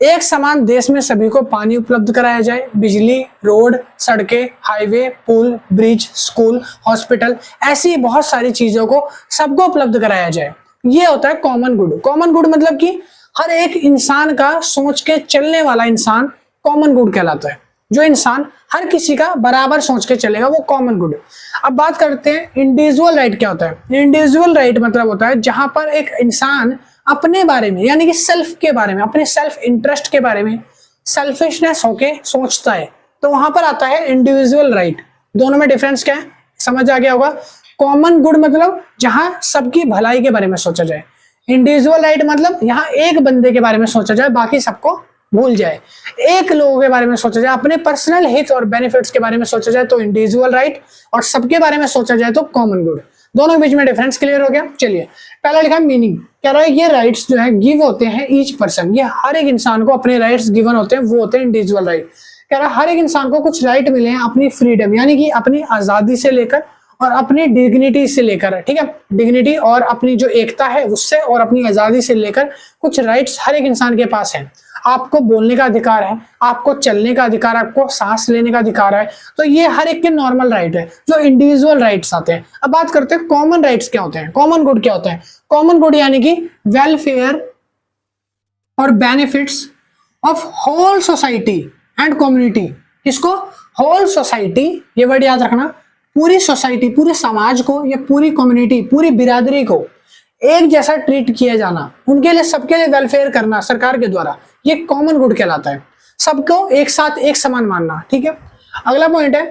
एक समान देश में सभी को पानी उपलब्ध कराया जाए, बिजली, रोड, सड़कें, हाईवे, पुल, ब्रिज, स्कूल, हॉस्पिटल, ऐसी बहुत सारी चीजों को सबको उपलब्ध कराया जाए। ये होता है कॉमन गुड। कॉमन गुड मतलब कि हर एक इंसान का सोच के चलने वाला इंसान कॉमन गुड कहलाता है। जो इंसान हर किसी का बराबर सोच के चलेगा वो कॉमन गुड। अब बात करते हैं इंडिविजुअल राइट क्या होता है। इंडिविजुअल राइट मतलब होता है जहां पर एक इंसान अपने बारे में, यानी कि सेल्फ के बारे में, अपने सेल्फ इंटरेस्ट के बारे में सेल्फिशनेस होके सोचता है, तो वहां पर आता है इंडिविजुअल राइट। दोनों में डिफरेंस क्या है समझ आ गया होगा। कॉमन गुड मतलब जहां सबकी भलाई के बारे में सोचा जाए, इंडिविजुअल राइट मतलब यहाँ एक बंदे के बारे में सोचा जाए, बाकी सबको भूल जाए। एक लोगों के बारे में सोचा जाए, अपने पर्सनल हित और बेनिफिट्स के बारे में सोचा जाए तो इंडिविजुअल राइट, और सबके बारे में सोचा जाए तो कॉमन गुड। दोनों के बीच में डिफरेंस क्लियर हो गया। चलिए, पहला लिखा मीनिंग, कह रहा है ये राइट्स जो है गिव होते हैं ईच पर्सन, ये हर एक इंसान को अपने राइट्स गिवन होते हैं, वो होते हैं इंडिविजुअल राइट। कह रहा है हर एक इंसान को कुछ राइट मिले हैं अपनी फ्रीडम, यानी कि अपनी आजादी से लेकर और अपनी डिग्निटी से लेकर, ठीक है, डिग्निटी और अपनी जो एकता है उससे और अपनी आजादी से लेकर कुछ राइट्स हर एक इंसान के पास है। आपको बोलने का अधिकार है, आपको चलने का अधिकार, आपको सांस लेने का अधिकार है, तो ये हर एक के नॉर्मल राइट है जो इंडिविजुअल राइट्स आते हैं। अब बात करते हैं कॉमन राइट्स क्या होते हैं, कॉमन गुड क्या होता है। कॉमन गुड यानी कि वेलफेयर और benefits of whole society and community. किसको? होल सोसाइटी, ये वर्ड याद रखना, पूरी सोसाइटी, पूरे समाज को या पूरी कम्युनिटी, पूरी बिरादरी को एक जैसा ट्रीट किया जाना, उनके लिए सबके लिए वेलफेयर करना सरकार के द्वारा, ये कॉमन गुड कहलाता है। सबको एक साथ एक समान मानना, ठीक है। अगला पॉइंट है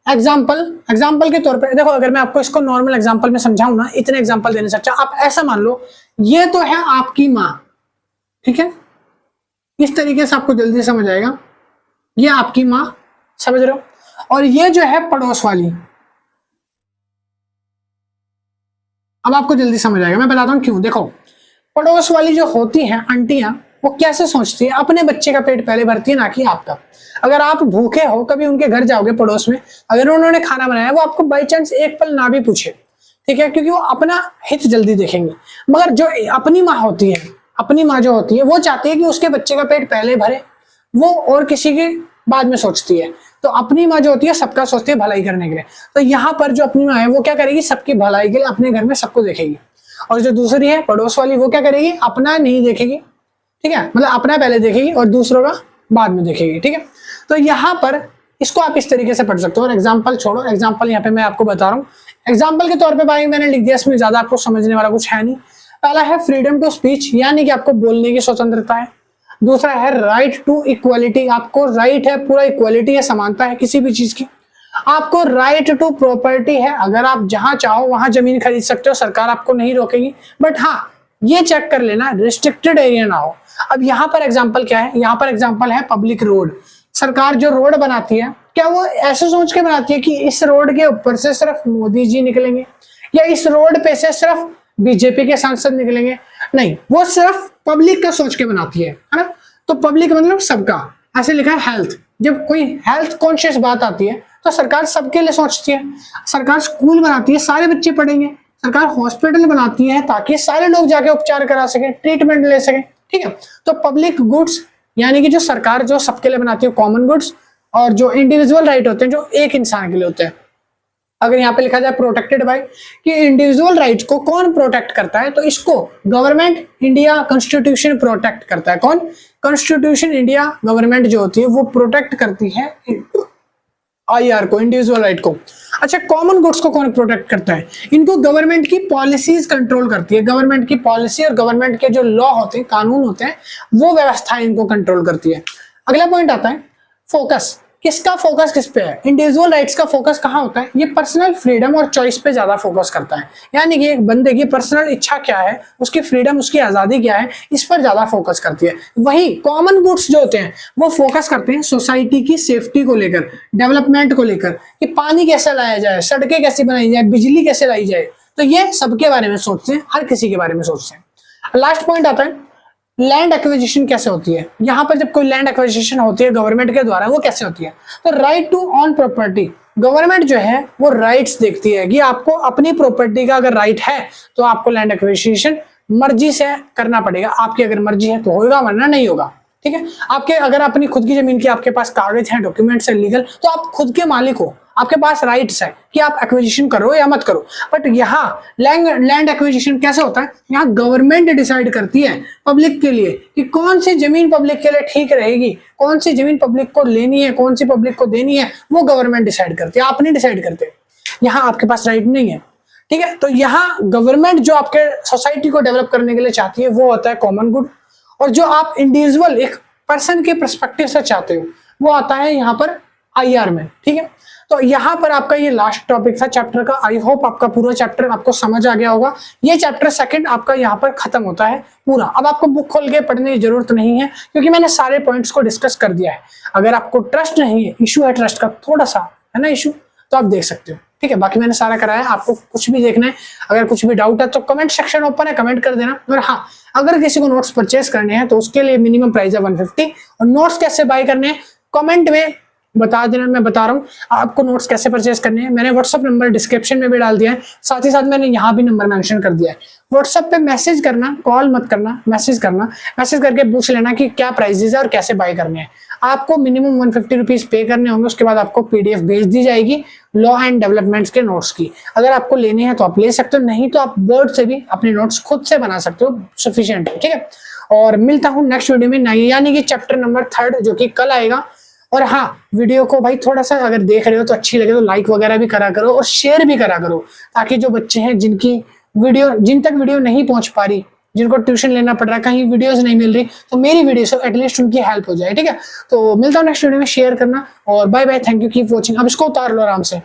एग्जाम्पल के तौर पे देखो, अगर मैं आपको इसको नॉर्मल एग्जाम्पल में समझाऊं ना, इतने एग्जाम्पल देने से अच्छा आप ऐसा मान लो, ये तो है आपकी माँ, ठीक है, इस तरीके से आपको जल्दी समझ आएगा, ये आपकी माँ, समझ रहे हो। और ये जो है पड़ोस वाली, अब आपको जल्दी समझ आएगा, मैं बताता हूं क्यों। देखो, पड़ोस वाली जो होती हैं आंटियां, वो कैसे सोचती है, अपने बच्चे का पेट पहले भरती है, ना कि आपका। अगर आप भूखे हो, कभी उनके घर जाओगे पड़ोस में, अगर उन्होंने खाना बनाया, वो आपको बाई चांस एक पल ना भी पूछे, ठीक है, क्योंकि वो अपना हित जल्दी देखेंगे। मगर जो अपनी माँ होती है, अपनी माँ जो होती है, वो चाहती है कि उसके बच्चे का पेट पहले भरे, वो और किसी के बाद में सोचती है। तो अपनी माँ जो होती है सबका सोचती है भलाई करने के लिए। तो यहाँ पर जो अपनी माँ है वो क्या करेगी, सबकी भलाई के लिए अपने घर में सबको देखेगी। और जो दूसरी है पड़ोस वाली, वो क्या करेगी, अपना नहीं देखेगी, ठीक है, मतलब अपना पहले देखेगी और दूसरों का बाद में देखेगी, ठीक है। तो यहाँ पर इसको आप इस तरीके से पढ़ सकते हो। और एग्जाम्पल छोड़ो, एग्जाम्पल यहाँ पे मैं आपको बता रहा हूँ। एग्जाम्पल के तौर पे भाई मैंने लिख दिया, इसमें ज्यादा आपको समझने वाला कुछ है नहीं। पहला है फ्रीडम टू स्पीच, यानी कि आपको बोलने की स्वतंत्रता है। दूसरा है राइट टू इक्वालिटी, आपको राइट है, पूरा इक्वालिटी है, समानता है किसी भी चीज की। आपको राइट टू प्रॉपर्टी है, अगर आप जहां चाहो वहां जमीन खरीद सकते हो, सरकार आपको नहीं रोकेगी। बट हाँ, ये चेक कर लेना रिस्ट्रिक्टेड एरिया ना हो। अब यहाँ पर एग्जाम्पल क्या है, यहाँ पर एग्जाम्पल है पब्लिक रोड। सरकार जो रोड बनाती है, क्या वो ऐसे सोच के बनाती है कि इस रोड के ऊपर से सिर्फ मोदी जी निकलेंगे, या इस रोड पे से सिर्फ बीजेपी के सांसद निकलेंगे? नहीं, वो सिर्फ पब्लिक का सोच के बनाती है ना। तो पब्लिक मतलब सबका, ऐसे लिखा है हेल्थ। जब कोई हेल्थ कॉन्शियस बात आती है तो सरकार सबके लिए सोचती है। सरकार स्कूल बनाती है, सारे बच्चे पढ़ेंगे। सरकार हॉस्पिटल बनाती है ताकि सारे लोग जाके उपचार करा सके, ट्रीटमेंट ले सके, ठीक है। तो पब्लिक गुड्स यानी कि जो सरकार जो सबके लिए बनाती है कॉमन गुड्स, और जो इंडिविजुअल राइट होते हैं जो एक इंसान के लिए होते हैं। अगर यहाँ पे लिखा जाए प्रोटेक्टेड बाय, कि इंडिविजुअल राइट्स को कौन प्रोटेक्ट करता है, तो इसको गवर्नमेंट इंडिया कॉन्स्टिट्यूशन प्रोटेक्ट करता है। कौन? कॉन्स्टिट्यूशन इंडिया गवर्नमेंट जो होती है वो प्रोटेक्ट करती है आईआर को, इंडिविजुअल राइट को। अच्छा, कॉमन गुड्स को कौन प्रोटेक्ट करता है? इनको गवर्नमेंट की पॉलिसीज कंट्रोल करती है। गवर्नमेंट की पॉलिसी और गवर्नमेंट के जो लॉ होते हैं, कानून होते हैं, वो व्यवस्था इनको कंट्रोल करती है। अगला पॉइंट आता है फोकस। किसका फोकस किस पे है? इंडिविजुअल राइट्स का फोकस कहाँ होता है? ये पर्सनल फ्रीडम और चॉइस पे ज्यादा फोकस करता है। यानी कि एक बंदे की पर्सनल इच्छा क्या है, उसकी फ्रीडम, उसकी आजादी क्या है, इस पर ज्यादा फोकस करती है। वही कॉमन गुड्स जो होते हैं वो फोकस करते हैं सोसाइटी की सेफ्टी को लेकर, डेवलपमेंट को लेकर, कि पानी कैसे लाया जाए, सड़कें कैसे बनाई जाए, बिजली कैसे लाई जाए। तो ये सबके बारे में सोचते हैं, हर किसी के बारे में सोचते हैं। लास्ट पॉइंट आता है लैंड एक्विजिशन कैसे होती है। यहाँ पर जब कोई लैंड एक्विजिशन होती है गवर्नमेंट के द्वारा, वो कैसे होती है? तो right to own property, government जो है वो राइट्स देखती है कि आपको अपनी प्रॉपर्टी का अगर राइट है तो आपको लैंड एक्विजिशन मर्जी से करना पड़ेगा। आपकी अगर मर्जी है तो होगा, वरना नहीं होगा, ठीक है। आपके अगर अपनी खुद की जमीन की आपके पास कागज है, डॉक्यूमेंट्स है, लीगल, तो आप खुद के मालिक हो, आपके पास राइट्स है कि आप एक्विजिशन करो या मत करो। बट यहाँ लैंड एक्विजिशन कैसे होता है? यहाँ गवर्नमेंट डिसाइड करती है पब्लिक के लिए कि कौन सी जमीन पब्लिक के लिए ठीक रहेगी, कौन सी जमीन पब्लिक को लेनी है, कौन सी पब्लिक को देनी है, वो गवर्नमेंट डिसाइड करती है, आप नहीं डिसाइड करते। यहाँ आपके पास राइट नहीं है, ठीक है। तो यहाँ गवर्नमेंट जो आपके सोसाइटी को डेवलप करने के लिए चाहती है वो होता है कॉमन गुड, और जो आप इंडिविजुअल एक पर्सन के पर्सपेक्टिव से चाहते हो वो आता है यहाँ पर आईआर में, ठीक है। तो यहाँ पर आपका ये लास्ट टॉपिक था चैप्टर का। आई होप आपका पूरा चैप्टर आपको समझ आ गया होगा। ये चैप्टर सेकंड आपका यहाँ पर खत्म होता है पूरा। अब आपको बुक खोल के पढ़ने की जरूरत नहीं है क्योंकि मैंने सारे पॉइंट्स को डिस्कस कर दिया है। अगर आपको ट्रस्ट नहीं है, इशू है ट्रस्ट का थोड़ा सा, है ना इशू, तो आप देख सकते हो, ठीक है। बाकी मैंने सारा कराया, आपको कुछ भी देखना है, अगर कुछ भी डाउट है तो कमेंट सेक्शन ओपन है, कमेंट कर देना। और हाँ, अगर किसी को नोट्स परचेस करने हैं तो उसके लिए मिनिमम प्राइस है 150। और नोट्स कैसे बाय करने हैं कमेंट में बता देना, मैं बता रहा हूँ आपको नोट्स कैसे परचेस करने हैं। मैंने व्हाट्सअप नंबर डिस्क्रिप्शन में भी डाल दिया है, साथ ही साथ मैंने यहाँ भी नंबर मेंशन कर दिया है। व्हाट्सअप पे मैसेज करना, कॉल मत करना, मैसेज करना। मैसेज करके पूछ लेना कि क्या प्राइजेस है और कैसे बाय करने हैं। आपको मिनिमम 150 रुपीज पे करने होंगे, उसके बाद आपको पीडीएफ भेज दी जाएगी लॉ एंड डेवलपमेंट्स के नोट्स की। अगर आपको लेने हैं तो आप ले सकते हो, नहीं तो आप बोर्ड से भी अपने नोट्स खुद से बना सकते हो, सफिशिएंट है, ठीक है। और मिलता हूँ नेक्स्ट वीडियो में, यानी कि चैप्टर नंबर 3 जो कि कल आएगा। और हाँ, वीडियो को भाई थोड़ा सा अगर देख रहे हो तो अच्छी लगे तो लाइक वगैरह भी करा करो और शेयर भी करा करो, ताकि जो बच्चे हैं जिन तक वीडियो नहीं पहुंच पा रही, जिनको ट्यूशन लेना पड़ रहा है, कहीं वीडियोस नहीं मिल रही, तो मेरी वीडियो से एटलीस्ट उनकी हेल्प हो जाए, ठीक है। तो मिलता हूँ नेक्स्ट वीडियो में, शेयर करना और bye bye, thank you, keep watching. अब इसको उतार लो आराम से।